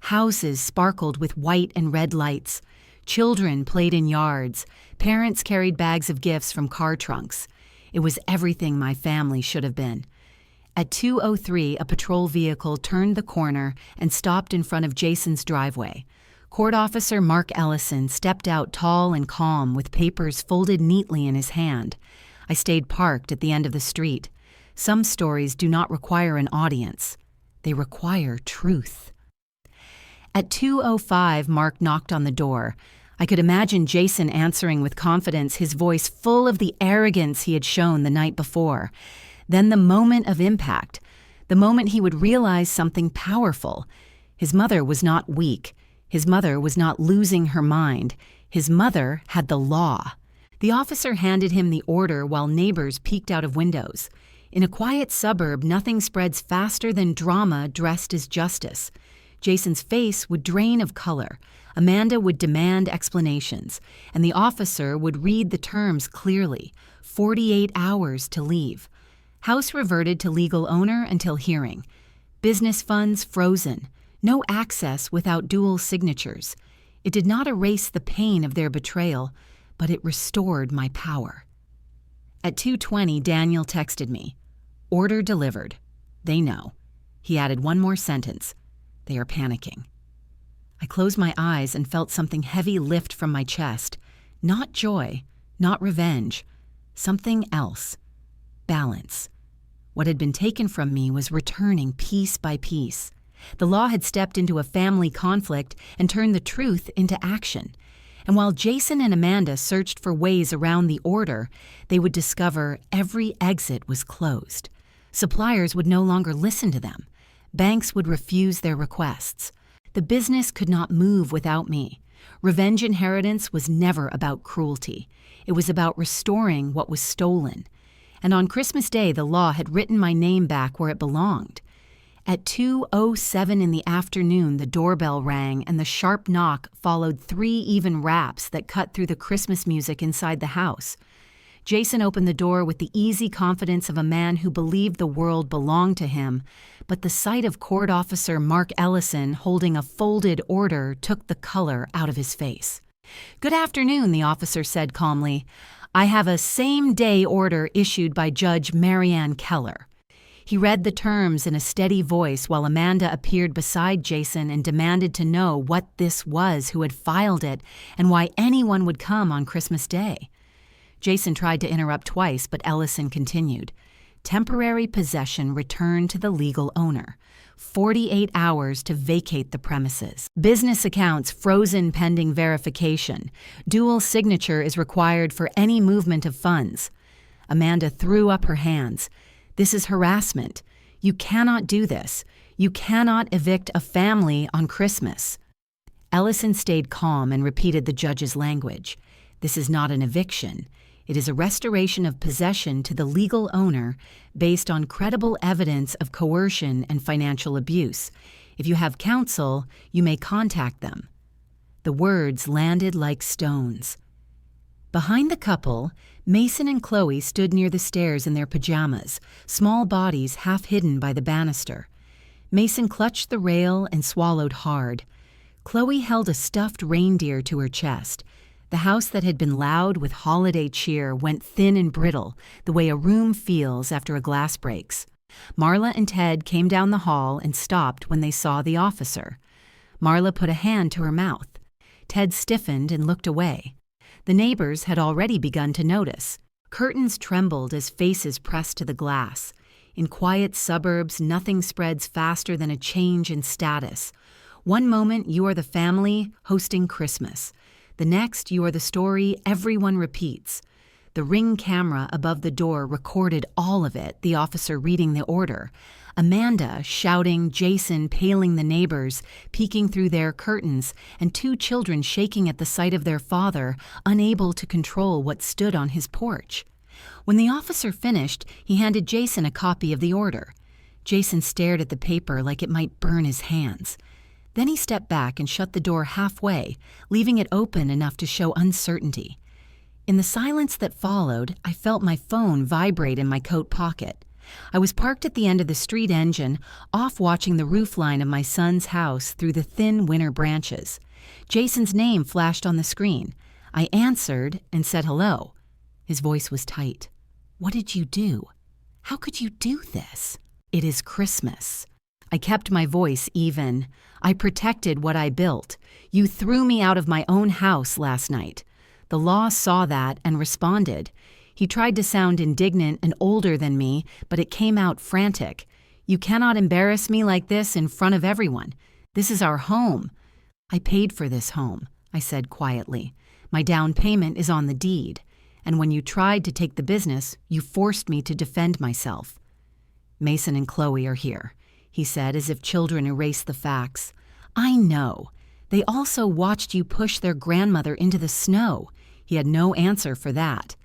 Houses sparkled with white and red lights. Children played in yards. Parents carried bags of gifts from car trunks. It was everything my family should have been. At 2:03, a patrol vehicle turned the corner and stopped in front of Jason's driveway. Court Officer Mark Ellison stepped out tall and calm with papers folded neatly in his hand. I stayed parked at the end of the street. Some stories do not require an audience. They require truth. At 2:05, Mark knocked on the door. I could imagine Jason answering with confidence, his voice full of the arrogance he had shown the night before. Then the moment of impact, the moment he would realize something powerful. His mother was not weak. His mother was not losing her mind. His mother had the law. The officer handed him the order while neighbors peeked out of windows. In a quiet suburb, nothing spreads faster than drama dressed as justice. Jason's face would drain of color. Amanda would demand explanations, and the officer would read the terms clearly. 48 hours to leave. House reverted to legal owner until hearing. Business funds frozen. No access without dual signatures. It did not erase the pain of their betrayal, but it restored my power. At 2:20, Daniel texted me. "Order delivered. They know." He added one more sentence. "They are panicking." I closed my eyes and felt something heavy lift from my chest. Not joy, not revenge. Something else. Balance. What had been taken from me was returning piece by piece. The law had stepped into a family conflict and turned the truth into action. And while Jason and Amanda searched for ways around the order, they would discover every exit was closed. Suppliers would no longer listen to them. Banks would refuse their requests. The business could not move without me. Revenge inheritance was never about cruelty. It was about restoring what was stolen. And on Christmas Day, the law had written my name back where it belonged. At 2:07 in the afternoon, the doorbell rang, and the sharp knock followed 3 even raps that cut through the Christmas music inside the house. Jason opened the door with the easy confidence of a man who believed the world belonged to him, but the sight of Court Officer Mark Ellison holding a folded order took the color out of his face. "Good afternoon," the officer said calmly. "I have a same-day order issued by Judge Marianne Keller." He read the terms in a steady voice while Amanda appeared beside Jason and demanded to know what this was, who had filed it, and why anyone would come on Christmas Day. Jason tried to interrupt twice, but Ellison continued. Temporary possession returned to the legal owner. 48 hours to vacate the premises. Business accounts frozen pending verification. Dual signature is required for any movement of funds. Amanda threw up her hands. "This is harassment. You cannot do this. You cannot evict a family on Christmas." Ellison stayed calm and repeated the judge's language. "This is not an eviction. It is a restoration of possession to the legal owner based on credible evidence of coercion and financial abuse. If you have counsel, you may contact them." The words landed like stones. Behind the couple, Mason and Chloe stood near the stairs in their pajamas, small bodies half hidden by the banister. Mason clutched the rail and swallowed hard. Chloe held a stuffed reindeer to her chest. The house that had been loud with holiday cheer went thin and brittle, the way a room feels after a glass breaks. Marla and Ted came down the hall and stopped when they saw the officer. Marla put a hand to her mouth. Ted stiffened and looked away. The neighbors had already begun to notice. Curtains trembled as faces pressed to the glass. In quiet suburbs, nothing spreads faster than a change in status. One moment you are the family hosting Christmas. The next you are the story everyone repeats. The Ring camera above the door recorded all of it, the officer reading the order. Amanda shouting, Jason paling the neighbors, peeking through their curtains, and 2 children shaking at the sight of their father, unable to control what stood on his porch. When the officer finished, he handed Jason a copy of the order. Jason stared at the paper like it might burn his hands. Then he stepped back and shut the door halfway, leaving it open enough to show uncertainty. In the silence that followed, I felt my phone vibrate in my coat pocket. I was parked at the end of the street engine, off watching the roofline of my son's house through the thin winter branches. Jason's name flashed on the screen. I answered and said hello. His voice was tight. What did you do? How could you do this? It is Christmas. I kept my voice even. I protected what I built. You threw me out of my own house last night. The law saw that and responded. He tried to sound indignant and older than me, but it came out frantic. You cannot embarrass me like this in front of everyone. This is our home. I paid for this home, I said quietly. My down payment is on the deed. And when you tried to take the business, you forced me to defend myself. Mason and Chloe are here, he said as if children erase the facts. I know. They also watched you push their grandmother into the snow. He had no answer for that.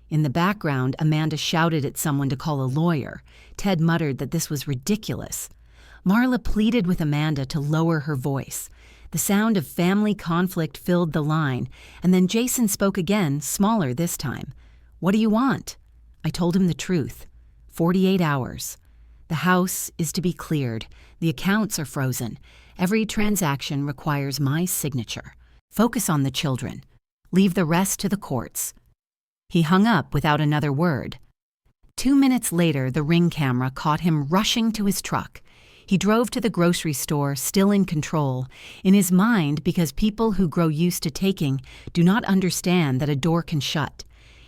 In the background, Amanda shouted at someone to call a lawyer. Ted muttered that this was ridiculous. Marla pleaded with Amanda to lower her voice. The sound of family conflict filled the line, and then Jason spoke again, smaller this time. What do you want? I told him the truth. 48 hours. The house is to be cleared. The accounts are frozen. Every transaction requires my signature. Focus on the children. Leave the rest to the courts. He hung up without another word. 2 minutes later, the Ring camera caught him rushing to his truck. He drove to the grocery store, still in control, in his mind because people who grow used to taking do not understand that a door can shut.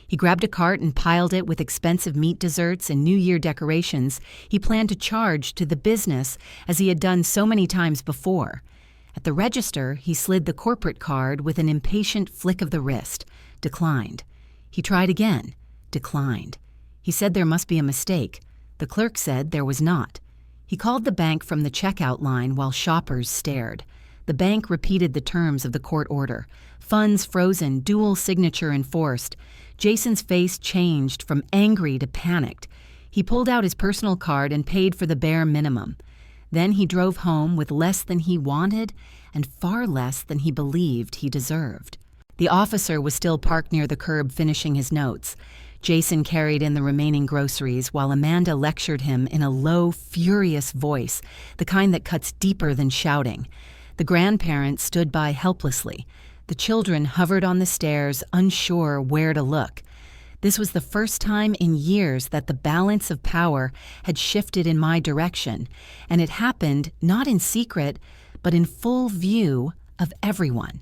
He grabbed a cart and piled it with expensive meat desserts and New Year decorations he planned to charge to the business as he had done so many times before. At the register, he slid the corporate card with an impatient flick of the wrist. Declined. He tried again. Declined. He said there must be a mistake. The clerk said there was not. He called the bank from the checkout line while shoppers stared. The bank repeated the terms of the court order. Funds frozen, dual signature enforced. Jason's face changed from angry to panicked. He pulled out his personal card and paid for the bare minimum. Then he drove home with less than he wanted and far less than he believed he deserved. The officer was still parked near the curb finishing his notes. Jason carried in the remaining groceries while Amanda lectured him in a low, furious voice, the kind that cuts deeper than shouting. The grandparents stood by helplessly. The children hovered on the stairs, unsure where to look. This was the first time in years that the balance of power had shifted in my direction, and it happened not in secret, but in full view of everyone.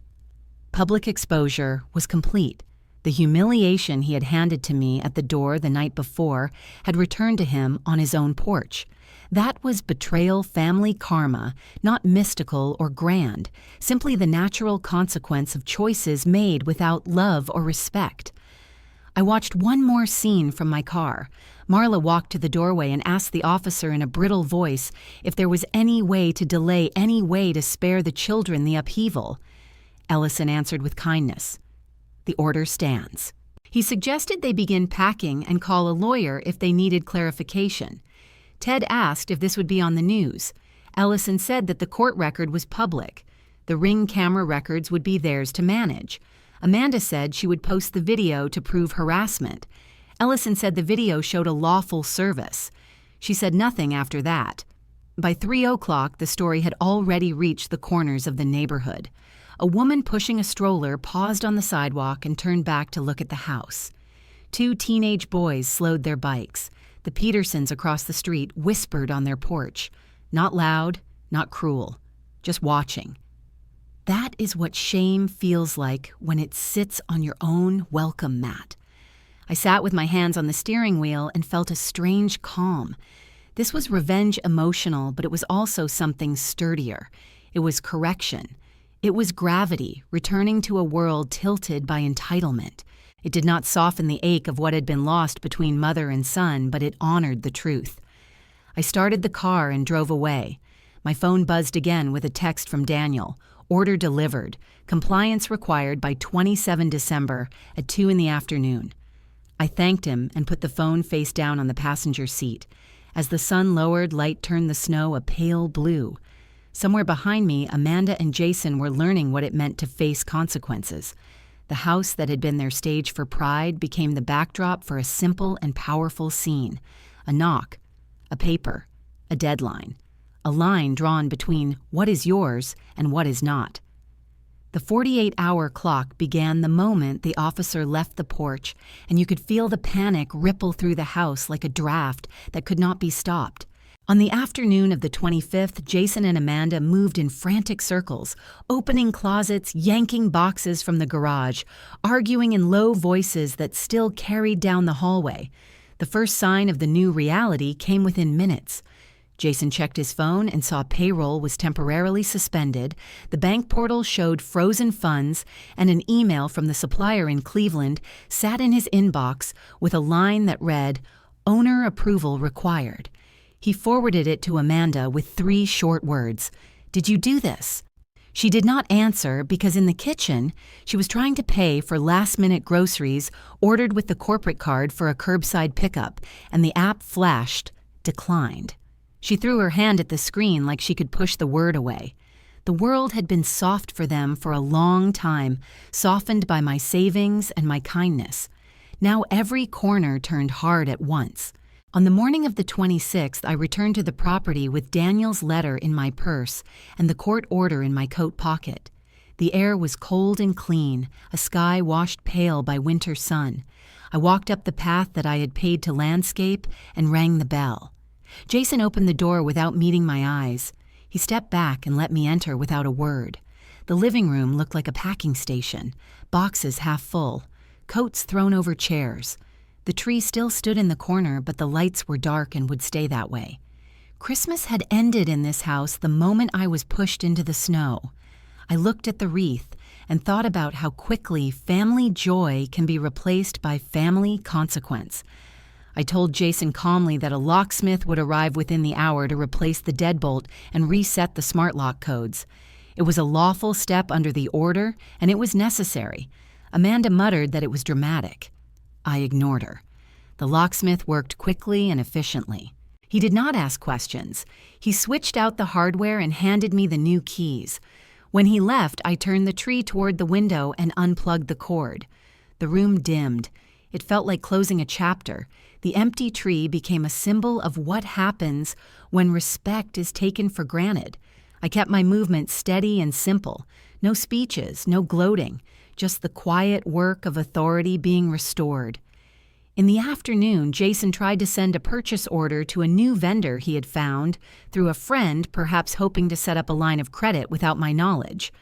Public exposure was complete. The humiliation he had handed to me at the door the night before had returned to him on his own porch. That was betrayal family karma, not mystical or grand, simply the natural consequence of choices made without love or respect. I watched one more scene from my car. Marla walked to the doorway and asked the officer in a brittle voice if there was any way to delay, any way to spare the children the upheaval. Ellison answered with kindness. The order stands. He suggested they begin packing and call a lawyer if they needed clarification. Ted asked if this would be on the news. Ellison said that the court record was public. The Ring camera records would be theirs to manage. Amanda said she would post the video to prove harassment. Ellison said the video showed a lawful service. She said nothing after that. By 3:00, the story had already reached the corners of the neighborhood. A woman pushing a stroller paused on the sidewalk and turned back to look at the house. 2 teenage boys slowed their bikes. The Petersons across the street whispered on their porch. Not loud, not cruel, just watching. That is what shame feels like when it sits on your own welcome mat. I sat with my hands on the steering wheel and felt a strange calm. This was revenge emotional, but it was also something sturdier. It was correction. It was gravity, returning to a world tilted by entitlement. It did not soften the ache of what had been lost between mother and son, but it honored the truth. I started the car and drove away. My phone buzzed again with a text from Daniel. Order delivered. Compliance required by 27 December at 2 in the afternoon. I thanked him and put the phone face down on the passenger seat. As the sun lowered, light turned the snow a pale blue. Somewhere behind me, Amanda and Jason were learning what it meant to face consequences. The house that had been their stage for pride became the backdrop for a simple and powerful scene. A knock, a paper, a deadline, a line drawn between what is yours and what is not. The 48-hour clock began the moment the officer left the porch, and you could feel the panic ripple through the house like a draft that could not be stopped. On the afternoon of the 25th, Jason and Amanda moved in frantic circles, opening closets, yanking boxes from the garage, arguing in low voices that still carried down the hallway. The first sign of the new reality came within minutes. Jason checked his phone and saw payroll was temporarily suspended, the bank portal showed frozen funds, and an email from the supplier in Cleveland sat in his inbox with a line that read, "Owner approval required." He forwarded it to Amanda with 3 short words. "Did you do this?" She did not answer because in the kitchen, she was trying to pay for last-minute groceries ordered with the corporate card for a curbside pickup, and the app flashed, "Declined." She threw her hand at the screen like she could push the word away. The world had been soft for them for a long time, softened by my savings and my kindness. Now every corner turned hard at once. On the morning of the 26th, I returned to the property with Daniel's letter in my purse and the court order in my coat pocket. The air was cold and clean, a sky washed pale by winter sun. I walked up the path that I had paid to landscape and rang the bell. Jason opened the door without meeting my eyes. He stepped back and let me enter without a word. The living room looked like a packing station, boxes half full, coats thrown over chairs. The tree still stood in the corner, but the lights were dark and would stay that way. Christmas had ended in this house the moment I was pushed into the snow. I looked at the wreath and thought about how quickly family joy can be replaced by family consequence. I told Jason calmly that a locksmith would arrive within the hour to replace the deadbolt and reset the smart lock codes. It was a lawful step under the order, and it was necessary. Amanda muttered that it was dramatic. I ignored her. The locksmith worked quickly and efficiently. He did not ask questions. He switched out the hardware and handed me the new keys. When he left, I turned the tree toward the window and unplugged the cord. The room dimmed. It felt like closing a chapter. The empty tree became a symbol of what happens when respect is taken for granted. I kept my movement steady and simple. No speeches, no gloating, just the quiet work of authority being restored. In the afternoon, Jason tried to send a purchase order to a new vendor he had found through a friend, perhaps hoping to set up a line of credit without my knowledge.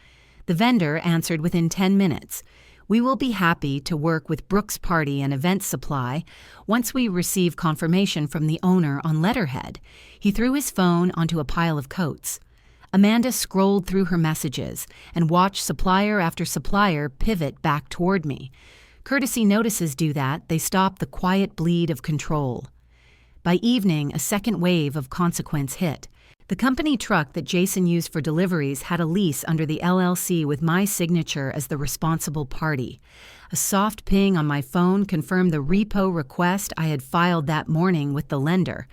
The vendor answered within 10 minutes. "We will be happy to work with Brooks Party and Event Supply once we receive confirmation from the owner on letterhead." He threw his phone onto a pile of coats. Amanda scrolled through her messages and watched supplier after supplier pivot back toward me. Courtesy notices do that. They stop the quiet bleed of control. By evening, a second wave of consequence hit. The company truck that Jason used for deliveries had a lease under the LLC with my signature as the responsible party. A soft ping on my phone confirmed the repo request I had filed that morning with the lender.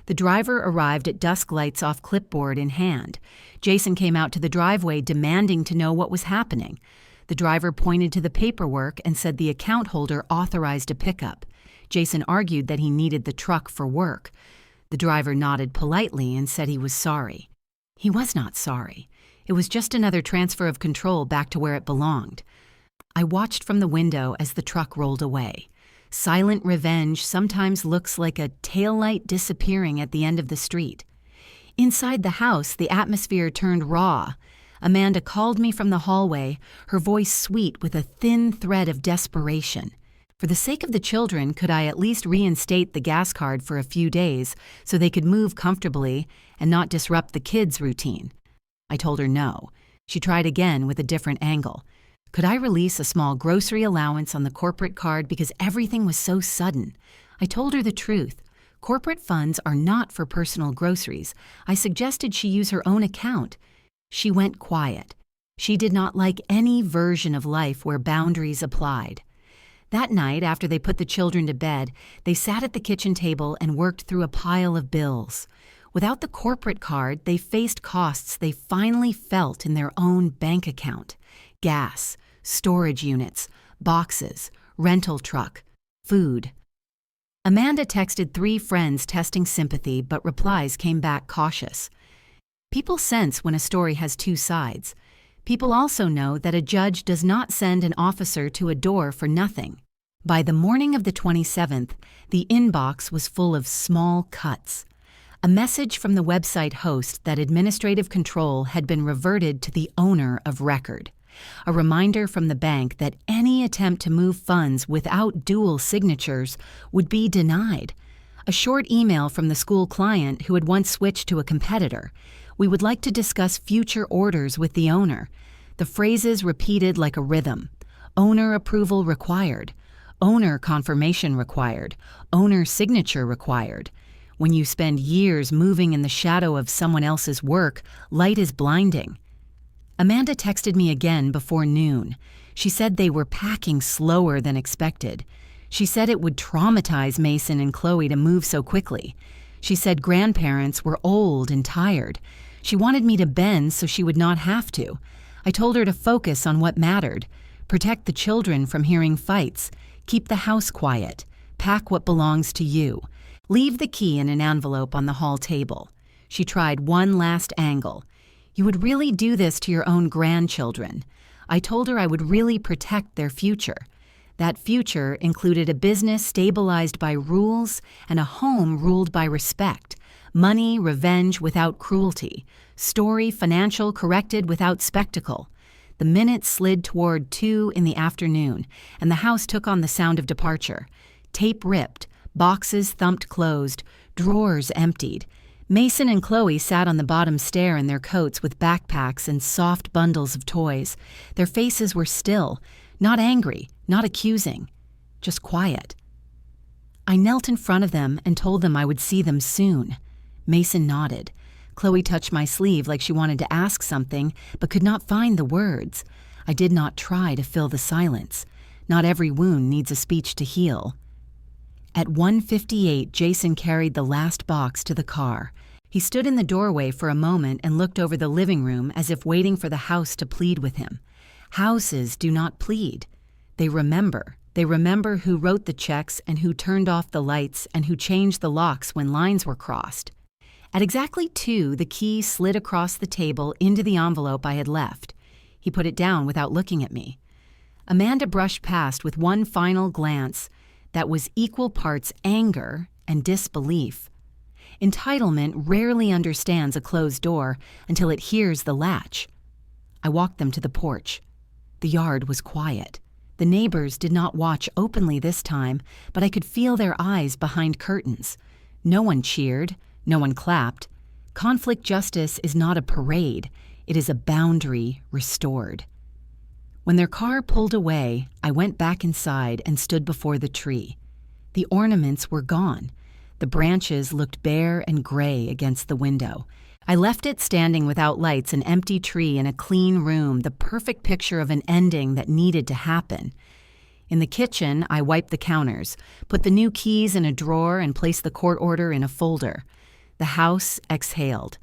The driver arrived at dusk, lights off, clipboard in hand. Jason came out to the driveway demanding to know what was happening. The driver pointed to the paperwork and said the account holder authorized a pickup. Jason argued that he needed the truck for work. The driver nodded politely and said he was sorry. He was not sorry. It was just another transfer of control back to where it belonged. I watched from the window as the truck rolled away. Silent revenge sometimes looks like a taillight disappearing at the end of the street. Inside the house, the atmosphere turned raw. Amanda called me from the hallway, her voice sweet with a thin thread of desperation. For the sake of the children, could I at least reinstate the gas card for a few days so they could move comfortably and not disrupt the kids' routine? I told her no. She tried again with a different angle. Could I release a small grocery allowance on the corporate card because everything was so sudden? I told her the truth. Corporate funds are not for personal groceries. I suggested she use her own account. She went quiet. She did not like any version of life where boundaries applied. That night, after they put the children to bed, they sat at the kitchen table and worked through a pile of bills. Without the corporate card, they faced costs they finally felt in their own bank account. Gas, storage units, boxes, rental truck, food. Amanda texted 3 friends testing sympathy, but replies came back cautious. People sense when a story has 2 sides. People also know that a judge does not send an officer to a door for nothing. By the morning of the 27th, the inbox was full of small cuts. A message from the website host that administrative control had been reverted to the owner of record. A reminder from the bank that any attempt to move funds without dual signatures would be denied. A short email from the school client who had once switched to a competitor. We would like to discuss future orders with the owner. The phrases repeated like a rhythm. Owner approval required. Owner confirmation required. Owner signature required. When you spend years moving in the shadow of someone else's work, light is blinding. Amanda texted me again before noon. She said they were packing slower than expected. She said it would traumatize Mason and Chloe to move so quickly. She said grandparents were old and tired. She wanted me to bend so she would not have to. I told her to focus on what mattered. Protect the children from hearing fights. Keep the house quiet. Pack what belongs to you. Leave the key in an envelope on the hall table. She tried one last angle. You would really do this to your own grandchildren. I told her I would really protect their future. That future included a business stabilized by rules and a home ruled by respect. Money, revenge without cruelty. Story, financial, corrected without spectacle. The minutes slid toward 2 in the afternoon, and the house took on the sound of departure. Tape ripped, boxes thumped closed, drawers emptied. Mason and Chloe sat on the bottom stair in their coats with backpacks and soft bundles of toys. Their faces were still, not angry, not accusing, just quiet. I knelt in front of them and told them I would see them soon. Mason nodded. Chloe touched my sleeve like she wanted to ask something, but could not find the words. I did not try to fill the silence. Not every wound needs a speech to heal. At 1:58, Jason carried the last box to the car. He stood in the doorway for a moment and looked over the living room as if waiting for the house to plead with him. Houses do not plead. They remember. They remember who wrote the checks and who turned off the lights and who changed the locks when lines were crossed. At exactly 2, the key slid across the table into the envelope I had left. He put it down without looking at me. Amanda brushed past with one final glance that was equal parts anger and disbelief. Entitlement rarely understands a closed door until it hears the latch. I walked them to the porch. The yard was quiet. The neighbors did not watch openly this time, but I could feel their eyes behind curtains. No one cheered. No one clapped. Conflict justice is not a parade. It is a boundary restored. When their car pulled away, I went back inside and stood before the tree. The ornaments were gone. The branches looked bare and gray against the window. I left it standing without lights, an empty tree in a clean room, the perfect picture of an ending that needed to happen. In the kitchen, I wiped the counters, put the new keys in a drawer, and placed the court order in a folder. The house exhaled.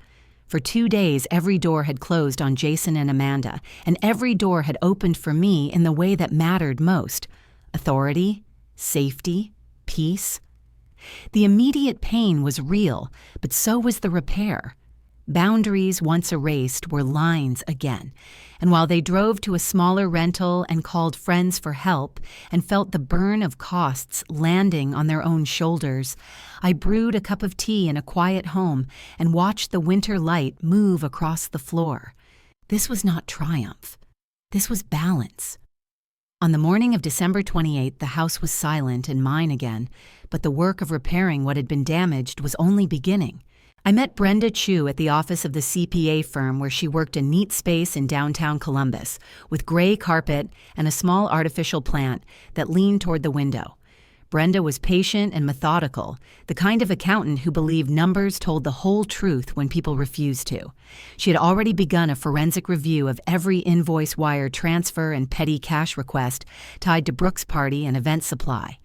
For 2 days, every door had closed on Jason and Amanda, and every door had opened for me in the way that mattered most: authority, safety, peace. The immediate pain was real, but so was the repair. Boundaries once erased were lines again, and while they drove to a smaller rental and called friends for help and felt the burn of costs landing on their own shoulders, I brewed a cup of tea in a quiet home and watched the winter light move across the floor. This was not triumph. This was balance. On the morning of December 28th, the house was silent and mine again, but the work of repairing what had been damaged was only beginning. I met Brenda Chu at the office of the CPA firm where she worked a neat space in downtown Columbus, with gray carpet and a small artificial plant that leaned toward the window. Brenda was patient and methodical, the kind of accountant who believed numbers told the whole truth when people refused to. She had already begun a forensic review of every invoice, wire transfer, and petty cash request tied to Brooks' party and event supply.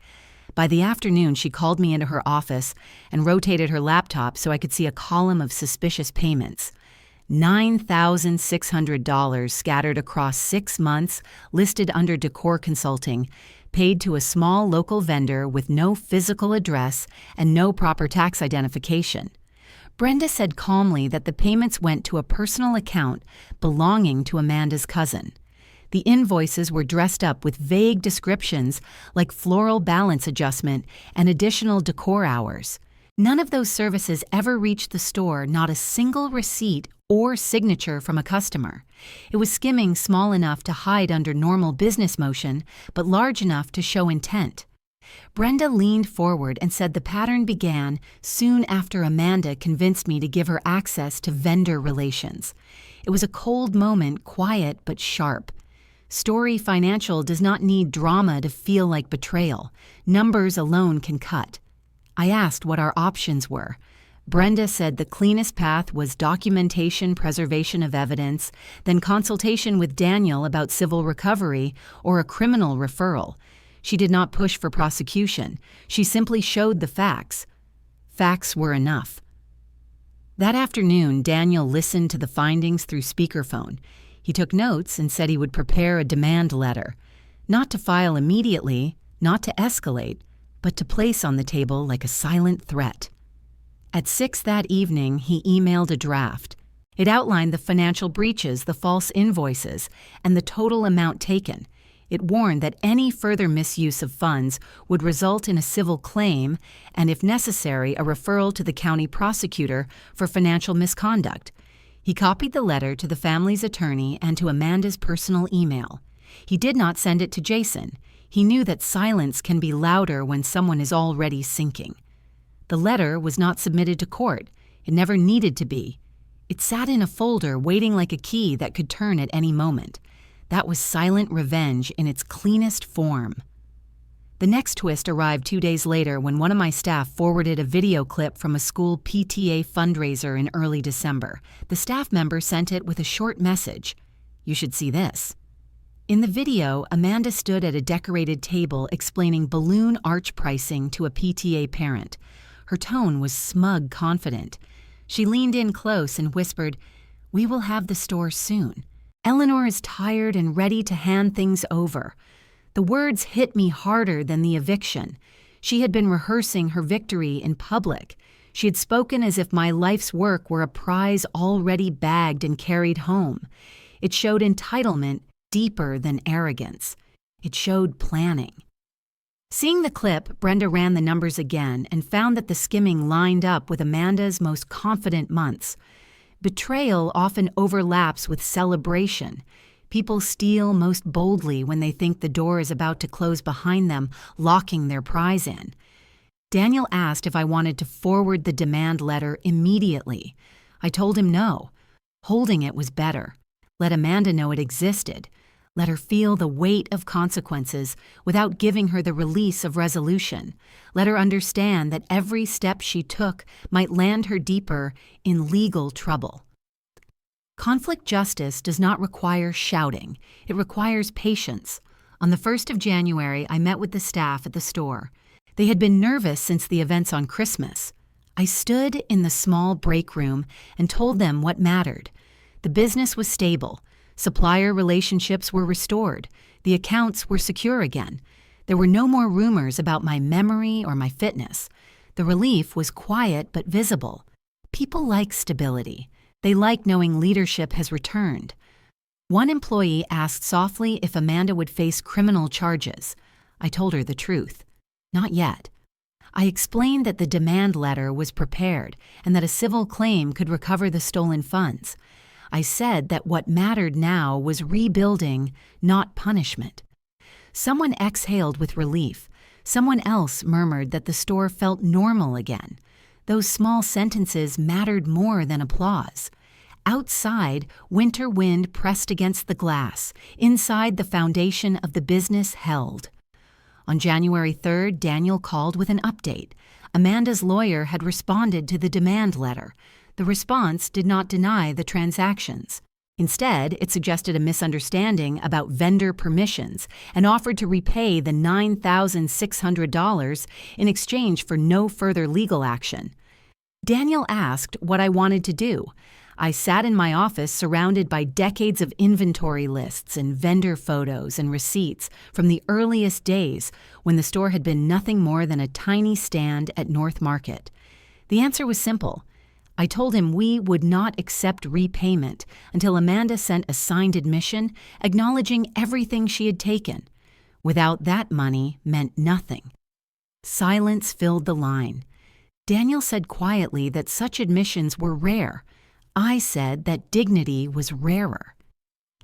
By the afternoon, she called me into her office and rotated her laptop so I could see a column of suspicious payments. $9,600 scattered across 6 months, listed under Decor Consulting, paid to a small local vendor with no physical address and no proper tax identification. Brenda said calmly that the payments went to a personal account belonging to Amanda's cousin. The invoices were dressed up with vague descriptions like floral balance adjustment and additional decor hours. None of those services ever reached the store, not a single receipt or signature from a customer. It was skimming small enough to hide under normal business motion, but large enough to show intent. Brenda leaned forward and said the pattern began soon after Amanda convinced me to give her access to vendor relations. It was a cold moment, quiet but sharp. Story Financial does not need drama to feel like betrayal. Numbers alone can cut. I asked what our options were. Brenda said the cleanest path was documentation, preservation of evidence, then consultation with Daniel about civil recovery or a criminal referral. She did not push for prosecution. She simply showed the facts. Facts were enough. That afternoon, Daniel listened to the findings through speakerphone. He took notes and said he would prepare a demand letter, not to file immediately, not to escalate, but to place on the table like a silent threat. At 6 that evening, he emailed a draft. It outlined the financial breaches, the false invoices, and the total amount taken. It warned that any further misuse of funds would result in a civil claim and, if necessary, a referral to the county prosecutor for financial misconduct. He copied the letter to the family's attorney and to Amanda's personal email. He did not send it to Jason. He knew that silence can be louder when someone is already sinking. The letter was not submitted to court. It never needed to be. It sat in a folder waiting like a key that could turn at any moment. That was silent revenge in its cleanest form. The next twist arrived 2 days later when one of my staff forwarded a video clip from a school PTA fundraiser in early December. The staff member sent it with a short message. "You should see this." In the video, Amanda stood at a decorated table explaining balloon arch pricing to a PTA parent. Her tone was smug, confident. She leaned in close and whispered, "We will have the store soon. Eleanor is tired and ready to hand things over." The words hit me harder than the eviction. She had been rehearsing her victory in public. She had spoken as if my life's work were a prize already bagged and carried home. It showed entitlement deeper than arrogance. It showed planning. Seeing the clip, Brenda ran the numbers again and found that the skimming lined up with Amanda's most confident months. Betrayal often overlaps with celebration. People steal most boldly when they think the door is about to close behind them, locking their prize in. Daniel asked if I wanted to forward the demand letter immediately. I told him no. Holding it was better. Let Amanda know it existed. Let her feel the weight of consequences without giving her the release of resolution. Let her understand that every step she took might land her deeper in legal trouble. Conflict justice does not require shouting. It requires patience. On the 1st of January, I met with the staff at the store. They had been nervous since the events on Christmas. I stood in the small break room and told them what mattered. The business was stable. Supplier relationships were restored. The accounts were secure again. There were no more rumors about my memory or my fitness. The relief was quiet but visible. People like stability. They like knowing leadership has returned. One employee asked softly if Amanda would face criminal charges. I told her the truth. Not yet. I explained that the demand letter was prepared and that a civil claim could recover the stolen funds. I said that what mattered now was rebuilding, not punishment. Someone exhaled with relief. Someone else murmured that the store felt normal again. Those small sentences mattered more than applause. Outside, winter wind pressed against the glass. Inside, the foundation of the business held. On January 3rd, Daniel called with an update. Amanda's lawyer had responded to the demand letter. The response did not deny the transactions. Instead, it suggested a misunderstanding about vendor permissions and offered to repay the $9,600 in exchange for no further legal action. Daniel asked what I wanted to do. I sat in my office surrounded by decades of inventory lists and vendor photos and receipts from the earliest days when the store had been nothing more than a tiny stand at North Market. The answer was simple. I told him we would not accept repayment until Amanda sent a signed admission acknowledging everything she had taken. Without that money meant nothing. Silence filled the line. Daniel said quietly that such admissions were rare. I said that dignity was rarer.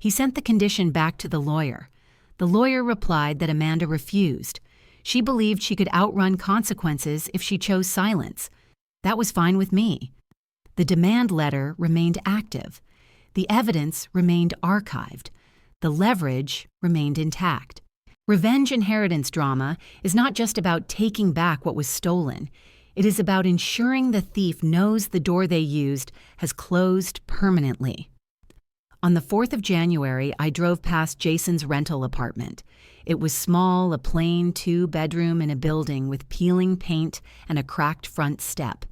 He sent the condition back to the lawyer. The lawyer replied that Amanda refused. She believed she could outrun consequences if she chose silence. That was fine with me. The demand letter remained active. The evidence remained archived. The leverage remained intact. Revenge inheritance drama is not just about taking back what was stolen. It is about ensuring the thief knows the door they used has closed permanently. On the 4th of January, I drove past Jason's rental apartment. It was small, a plain 2-bedroom in a building with peeling paint and a cracked front step.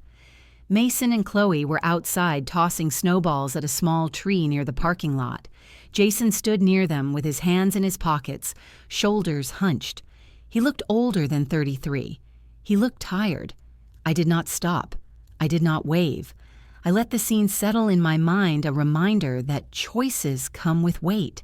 Mason and Chloe were outside tossing snowballs at a small tree near the parking lot. Jason stood near them with his hands in his pockets, shoulders hunched. He looked older than 33. He looked tired. I did not stop. I did not wave. I let the scene settle in my mind, a reminder that choices come with weight.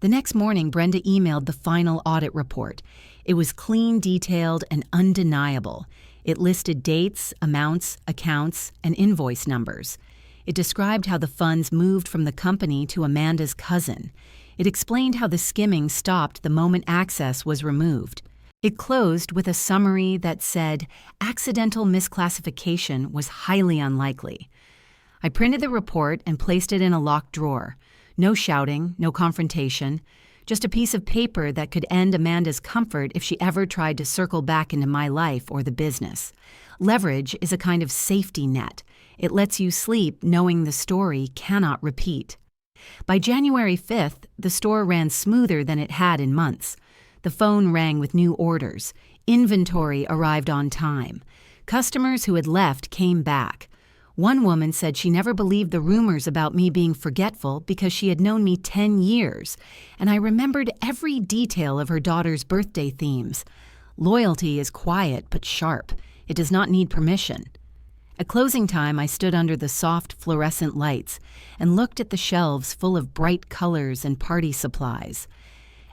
The next morning, Brenda emailed the final audit report. It was clean, detailed, and undeniable. It listed dates, amounts, accounts, and invoice numbers. It described how the funds moved from the company to Amanda's cousin. It explained how the skimming stopped the moment access was removed. It closed with a summary that said accidental misclassification was highly unlikely. I printed the report and placed it in a locked drawer. No shouting, no confrontation, just a piece of paper that could end Amanda's comfort if she ever tried to circle back into my life or the business. Leverage is a kind of safety net. It lets you sleep knowing the story cannot repeat. By January 5th, the store ran smoother than it had in months. The phone rang with new orders. Inventory arrived on time. Customers who had left came back. One woman said she never believed the rumors about me being forgetful because she had known me 10 years, and I remembered every detail of her daughter's birthday themes. Loyalty is quiet but sharp. It does not need permission. At closing time, I stood under the soft fluorescent lights and looked at the shelves full of bright colors and party supplies.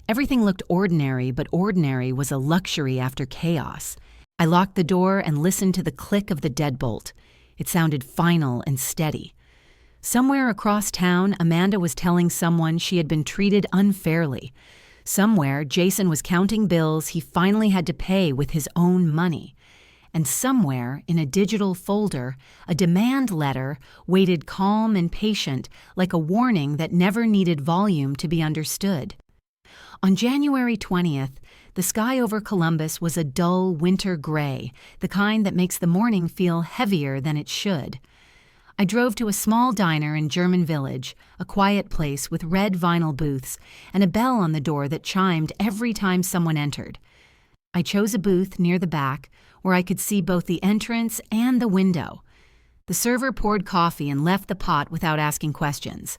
Everything looked ordinary, but ordinary was a luxury after chaos. I locked the door and listened to the click of the deadbolt. It sounded final and steady. Somewhere across town, Amanda was telling someone she had been treated unfairly. Somewhere, Jason was counting bills he finally had to pay with his own money. And somewhere, in a digital folder, a demand letter waited calm and patient, like a warning that never needed volume to be understood. On January 20th, the sky over Columbus was a dull winter gray, the kind that makes the morning feel heavier than it should. I drove to a small diner in German Village, a quiet place with red vinyl booths and a bell on the door that chimed every time someone entered. I chose a booth near the back where I could see both the entrance and the window. The server poured coffee and left the pot without asking questions.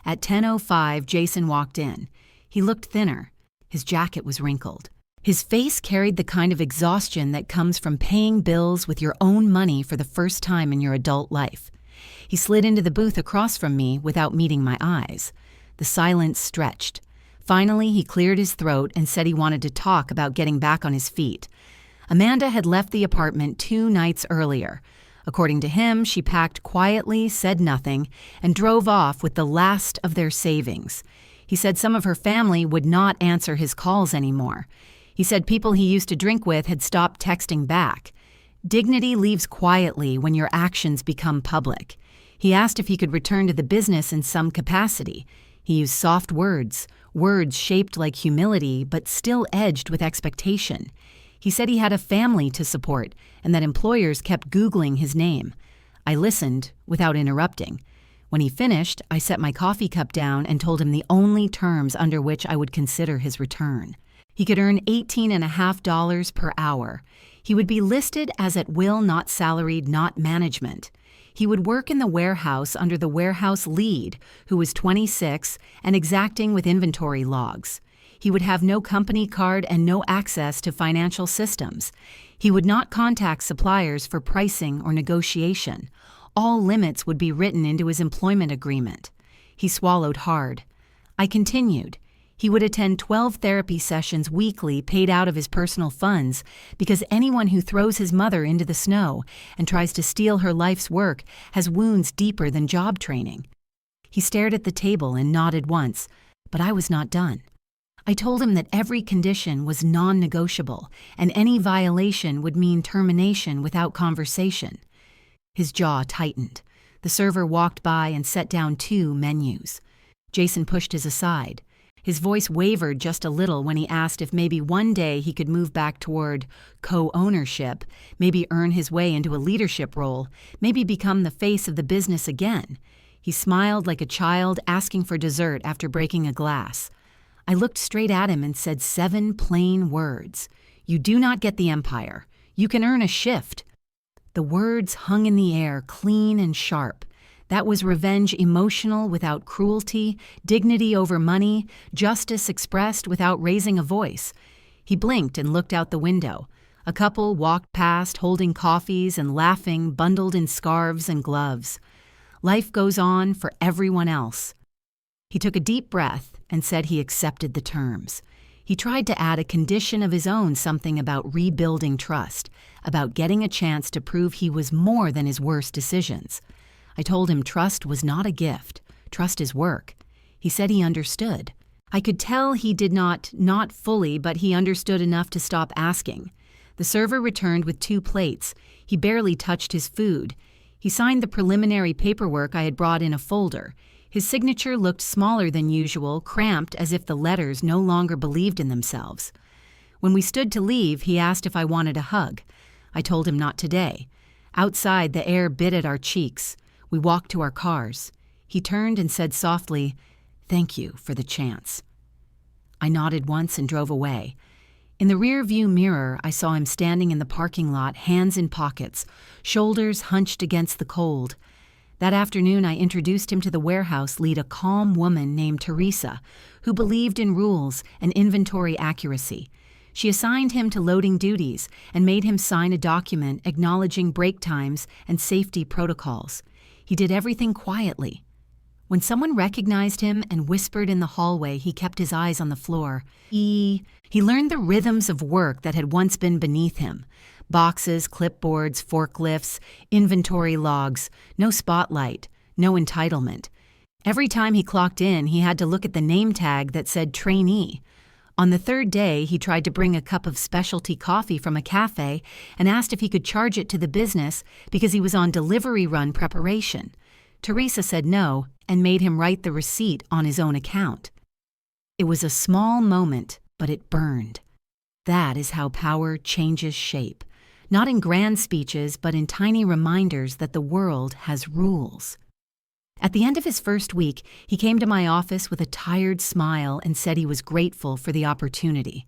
At 10:05, Jason walked in. He looked thinner. His jacket was wrinkled. His face carried the kind of exhaustion that comes from paying bills with your own money for the first time in your adult life. He slid into the booth across from me without meeting my eyes. The silence stretched. Finally, he cleared his throat and said he wanted to talk about getting back on his feet. Amanda had left the apartment 2 nights earlier. According to him, she packed quietly, said nothing, and drove off with the last of their savings. He said some of her family would not answer his calls anymore. He said people he used to drink with had stopped texting back. Dignity leaves quietly when your actions become public. He asked if he could return to the business in some capacity. He used soft words, words shaped like humility but still edged with expectation. He said he had a family to support and that employers kept Googling his name. I listened without interrupting. When he finished, I set my coffee cup down and told him the only terms under which I would consider his return. He could earn $18.50 per hour. He would be listed as at will, not salaried, not management. He would work in the warehouse under the warehouse lead, who was 26 and exacting with inventory logs. He would have no company card and no access to financial systems. He would not contact suppliers for pricing or negotiation. All limits would be written into his employment agreement. He swallowed hard. I continued. He would attend 12 therapy sessions weekly paid out of his personal funds because anyone who throws his mother into the snow and tries to steal her life's work has wounds deeper than job training. He stared at the table and nodded once, but I was not done. I told him that every condition was non-negotiable and any violation would mean termination without conversation. His jaw tightened. The server walked by and set down 2 menus. Jason pushed his aside. His voice wavered just a little when he asked if maybe one day he could move back toward co-ownership, maybe earn his way into a leadership role, maybe become the face of the business again. He smiled like a child asking for dessert after breaking a glass. I looked straight at him and said 7 plain words. You do not get the empire. You can earn a shift. The words hung in the air, clean and sharp. That was revenge emotional without cruelty, dignity over money, justice expressed without raising a voice. He blinked and looked out the window. A couple walked past holding coffees and laughing, bundled in scarves and gloves. Life goes on for everyone else. He took a deep breath and said he accepted the terms. He tried to add a condition of his own, something about rebuilding trust, about getting a chance to prove he was more than his worst decisions. I told him trust was not a gift. Trust is work. He said he understood. I could tell he did not fully, but he understood enough to stop asking. The server returned with 2 plates. He barely touched his food. He signed the preliminary paperwork I had brought in a folder. His signature looked smaller than usual, cramped as if the letters no longer believed in themselves. When we stood to leave, he asked if I wanted a hug. I told him not today. Outside, the air bit at our cheeks. We walked to our cars. He turned and said softly, "Thank you for the chance." I nodded once and drove away. In the rear-view mirror, I saw him standing in the parking lot, hands in pockets, shoulders hunched against the cold. That afternoon, I introduced him to the warehouse lead, a calm woman named Teresa, who believed in rules and inventory accuracy. She assigned him to loading duties and made him sign a document acknowledging break times and safety protocols. He did everything quietly. When someone recognized him and whispered in the hallway, he kept his eyes on the floor. He learned the rhythms of work that had once been beneath him. Boxes, clipboards, forklifts, inventory logs, no spotlight, no entitlement. Every time he clocked in, he had to look at the name tag that said trainee. On the 3rd day, he tried to bring a cup of specialty coffee from a cafe and asked if he could charge it to the business because he was on delivery run preparation. Teresa said no and made him write the receipt on his own account. It was a small moment, but it burned. That is how power changes shape, not in grand speeches, but in tiny reminders that the world has rules. At the end of his first week, he came to my office with a tired smile and said he was grateful for the opportunity.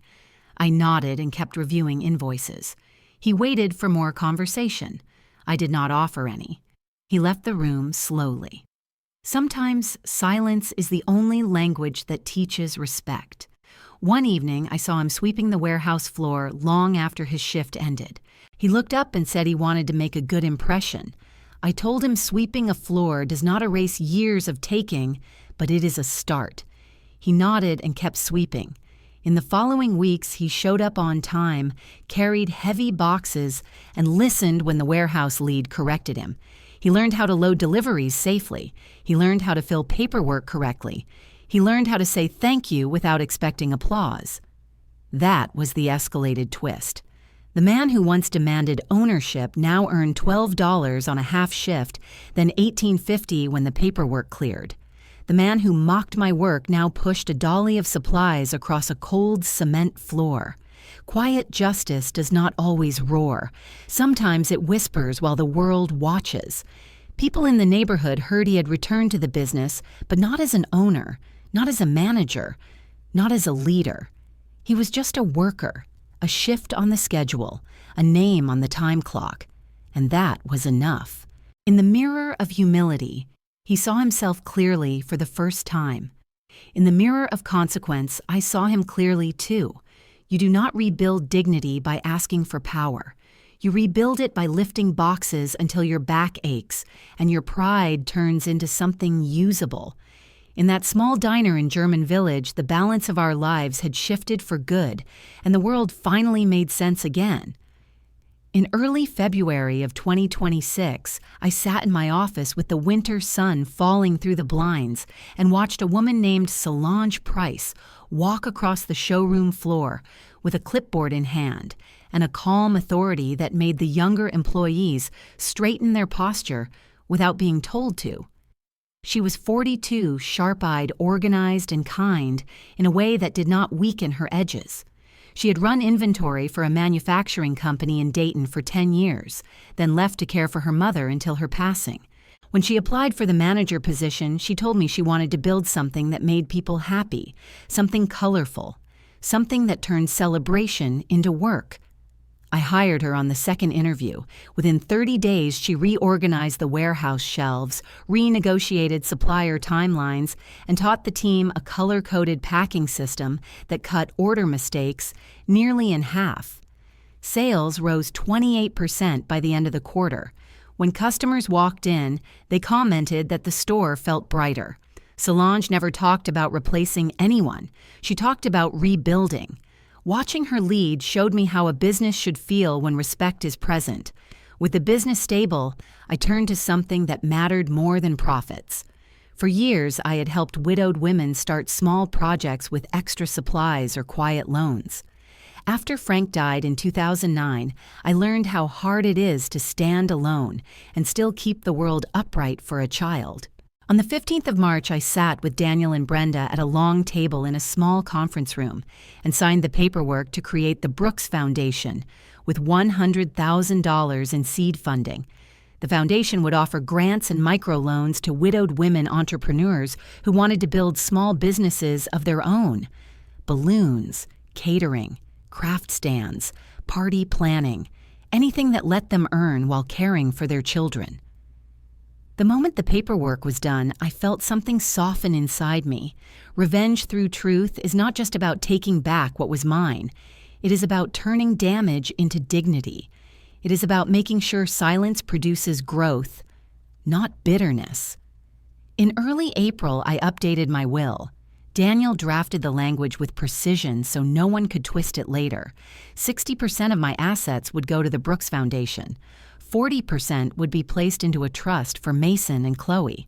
I nodded and kept reviewing invoices. He waited for more conversation. I did not offer any. He left the room slowly. Sometimes silence is the only language that teaches respect. One evening, I saw him sweeping the warehouse floor long after his shift ended. He looked up and said he wanted to make a good impression. I told him sweeping a floor does not erase years of taking, but it is a start. He nodded and kept sweeping. In the following weeks, he showed up on time, carried heavy boxes, and listened when the warehouse lead corrected him. He learned how to load deliveries safely. He learned how to fill paperwork correctly. He learned how to say thank you without expecting applause. That was the escalated twist. The man who once demanded ownership now earned $12 on a half shift, then $18.50 when the paperwork cleared. The man who mocked my work now pushed a dolly of supplies across a cold cement floor. Quiet justice does not always roar. Sometimes it whispers while the world watches. People in the neighborhood heard he had returned to the business, but not as an owner, not as a manager, not as a leader. He was just a worker, a shift on the schedule, a name on the time clock, and that was enough. In the mirror of humility, he saw himself clearly for the first time. In the mirror of consequence, I saw him clearly too. You do not rebuild dignity by asking for power. You rebuild it by lifting boxes until your back aches and your pride turns into something usable. In that small diner in German Village, the balance of our lives had shifted for good, and the world finally made sense again. In early February of 2026, I sat in my office with the winter sun falling through the blinds and watched a woman named Solange Price walk across the showroom floor with a clipboard in hand and a calm authority that made the younger employees straighten their posture without being told to. She was 42, sharp-eyed, organized, and kind in a way that did not weaken her edges. She had run inventory for a manufacturing company in Dayton for 10 years, then left to care for her mother until her passing. When she applied for the manager position, she told me she wanted to build something that made people happy, something colorful, something that turned celebration into work. I hired her on the second interview. Within 30 days, she reorganized the warehouse shelves, renegotiated supplier timelines, and taught the team a color-coded packing system that cut order mistakes nearly in half. Sales rose 28% by the end of the quarter. When customers walked in, they commented that the store felt brighter. Solange never talked about replacing anyone. She talked about rebuilding. Watching her lead showed me how a business should feel when respect is present. With the business stable, I turned to something that mattered more than profits. For years, I had helped widowed women start small projects with extra supplies or quiet loans. After Frank died in 2009, I learned how hard it is to stand alone and still keep the world upright for a child. On the 15th of March, I sat with Daniel and Brenda at a long table in a small conference room and signed the paperwork to create the Brooks Foundation with $100,000 in seed funding. The foundation would offer grants and microloans to widowed women entrepreneurs who wanted to build small businesses of their own. Balloons, catering, craft stands, party planning, anything that let them earn while caring for their children. The moment the paperwork was done, I felt something soften inside me. Revenge through truth is not just about taking back what was mine. It is about turning damage into dignity. It is about making sure silence produces growth, not bitterness. In early April, I updated my will. Daniel drafted the language with precision so no one could twist it later. 60% of my assets would go to the Brooks Foundation. 40% would be placed into a trust for Mason and Chloe.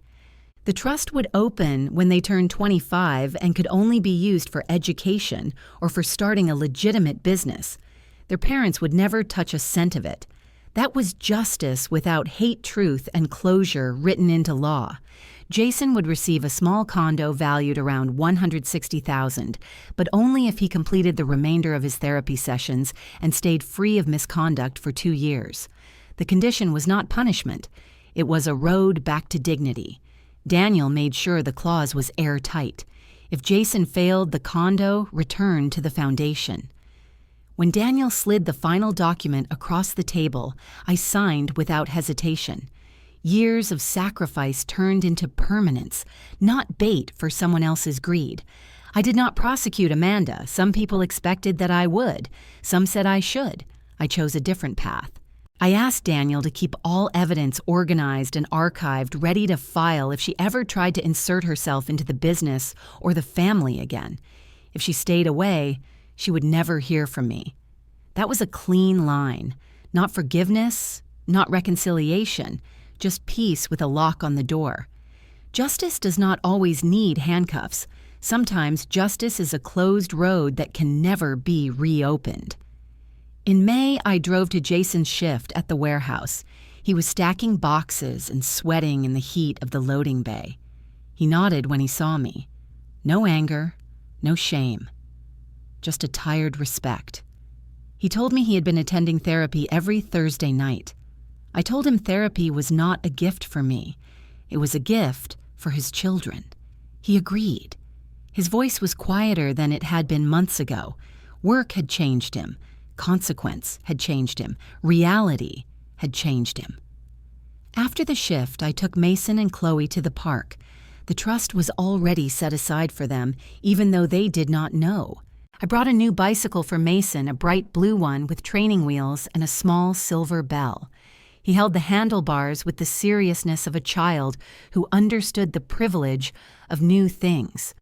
The trust would open when they turned 25 and could only be used for education or for starting a legitimate business. Their parents would never touch a cent of it. That was justice without hate, truth, and closure written into law. Jason would receive a small condo valued around $160,000, but only if he completed the remainder of his therapy sessions and stayed free of misconduct for 2 years. The condition was not punishment. It was a road back to dignity. Daniel made sure the clause was airtight. If Jason failed, the condo returned to the foundation. When Daniel slid the final document across the table, I signed without hesitation. Years of sacrifice turned into permanence, not bait for someone else's greed. I did not prosecute Amanda. Some people expected that I would. Some said I should. I chose a different path. I asked Daniel to keep all evidence organized and archived, ready to file if she ever tried to insert herself into the business or the family again. If she stayed away, she would never hear from me. That was a clean line. Not forgiveness, not reconciliation, just peace with a lock on the door. Justice does not always need handcuffs. Sometimes justice is a closed road that can never be reopened. In May, I drove to Jason's shift at the warehouse. He was stacking boxes and sweating in the heat of the loading bay. He nodded when he saw me. No anger, no shame, just a tired respect. He told me he had been attending therapy every Thursday night. I told him therapy was not a gift for me. It was a gift for his children. He agreed. His voice was quieter than it had been months ago. Work had changed him. Consequence had changed him. Reality had changed him. After the shift, I took Mason and Chloe to the park. The trust was already set aside for them, even though they did not know. I brought a new bicycle for Mason, a bright blue one with training wheels and a small silver bell. He held the handlebars with the seriousness of a child who understood the privilege of new things.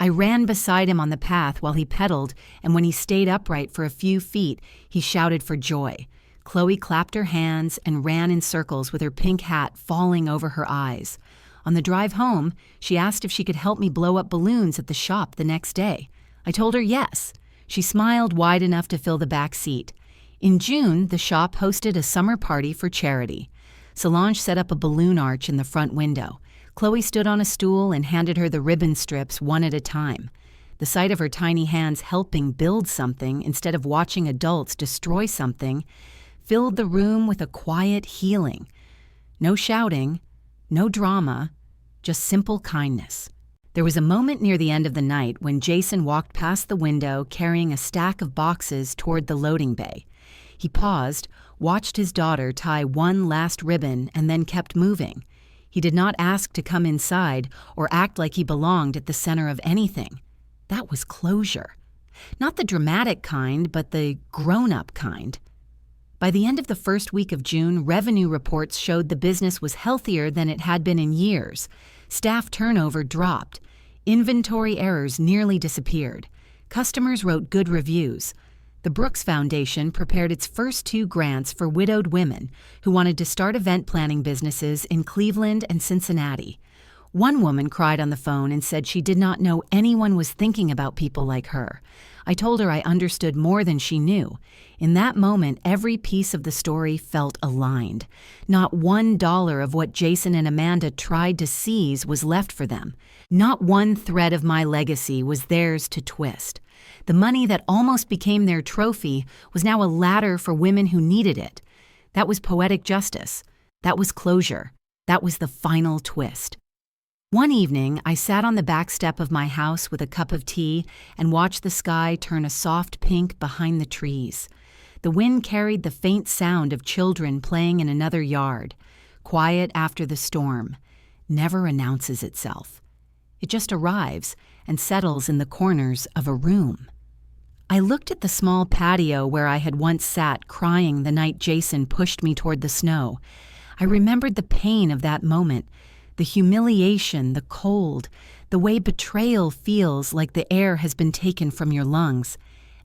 I ran beside him on the path while he pedaled, and when he stayed upright for a few feet, he shouted for joy. Chloe clapped her hands and ran in circles with her pink hat falling over her eyes. On the drive home, she asked if she could help me blow up balloons at the shop the next day. I told her yes. She smiled wide enough to fill the back seat. In June, the shop hosted a summer party for charity. Solange set up a balloon arch in the front window. Chloe stood on a stool and handed her the ribbon strips one at a time. The sight of her tiny hands helping build something instead of watching adults destroy something filled the room with a quiet healing. No shouting, no drama, just simple kindness. There was a moment near the end of the night when Jason walked past the window carrying a stack of boxes toward the loading bay. He paused, watched his daughter tie one last ribbon, and then kept moving. He did not ask to come inside or act like he belonged at the center of anything. That was closure. Not the dramatic kind, but the grown-up kind. By the end of the first week of June, revenue reports showed the business was healthier than it had been in years. Staff turnover dropped. Inventory errors nearly disappeared. Customers wrote good reviews. The Brooks Foundation prepared its first 2 grants for widowed women who wanted to start event planning businesses in Cleveland and Cincinnati. One woman cried on the phone and said she did not know anyone was thinking about people like her. I told her I understood more than she knew. In that moment, every piece of the story felt aligned. Not $1 of what Jason and Amanda tried to seize was left for them. Not one thread of my legacy was theirs to twist. The money that almost became their trophy was now a ladder for women who needed it. That was poetic justice. That was closure. That was the final twist. One evening, I sat on the back step of my house with a cup of tea and watched the sky turn a soft pink behind the trees. The wind carried the faint sound of children playing in another yard. Quiet after the storm. Never announces itself. It just arrives and settles in the corners of a room. I looked at the small patio where I had once sat crying the night Jason pushed me toward the snow. I remembered the pain of that moment, the humiliation, the cold, the way betrayal feels like the air has been taken from your lungs.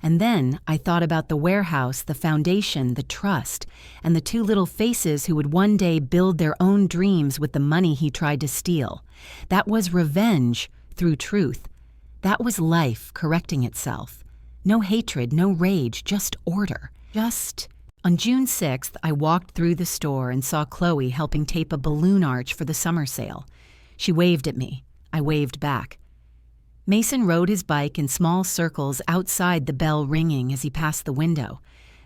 And then I thought about the warehouse, the foundation, the trust, and the 2 little faces who would one day build their own dreams with the money he tried to steal. That was revenge through truth. That was life correcting itself. No hatred, no rage, just order. On June 6th, I walked through the store and saw Chloe helping tape a balloon arch for the summer sale. She waved at me. I waved back. Mason rode his bike in small circles outside the bell ringing as he passed the window.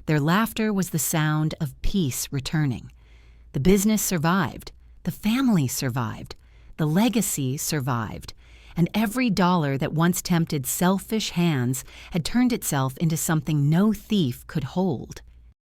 Their laughter was the sound of peace returning. The business survived. The family survived. The legacy survived. And every dollar that once tempted selfish hands had turned itself into something no thief could hold.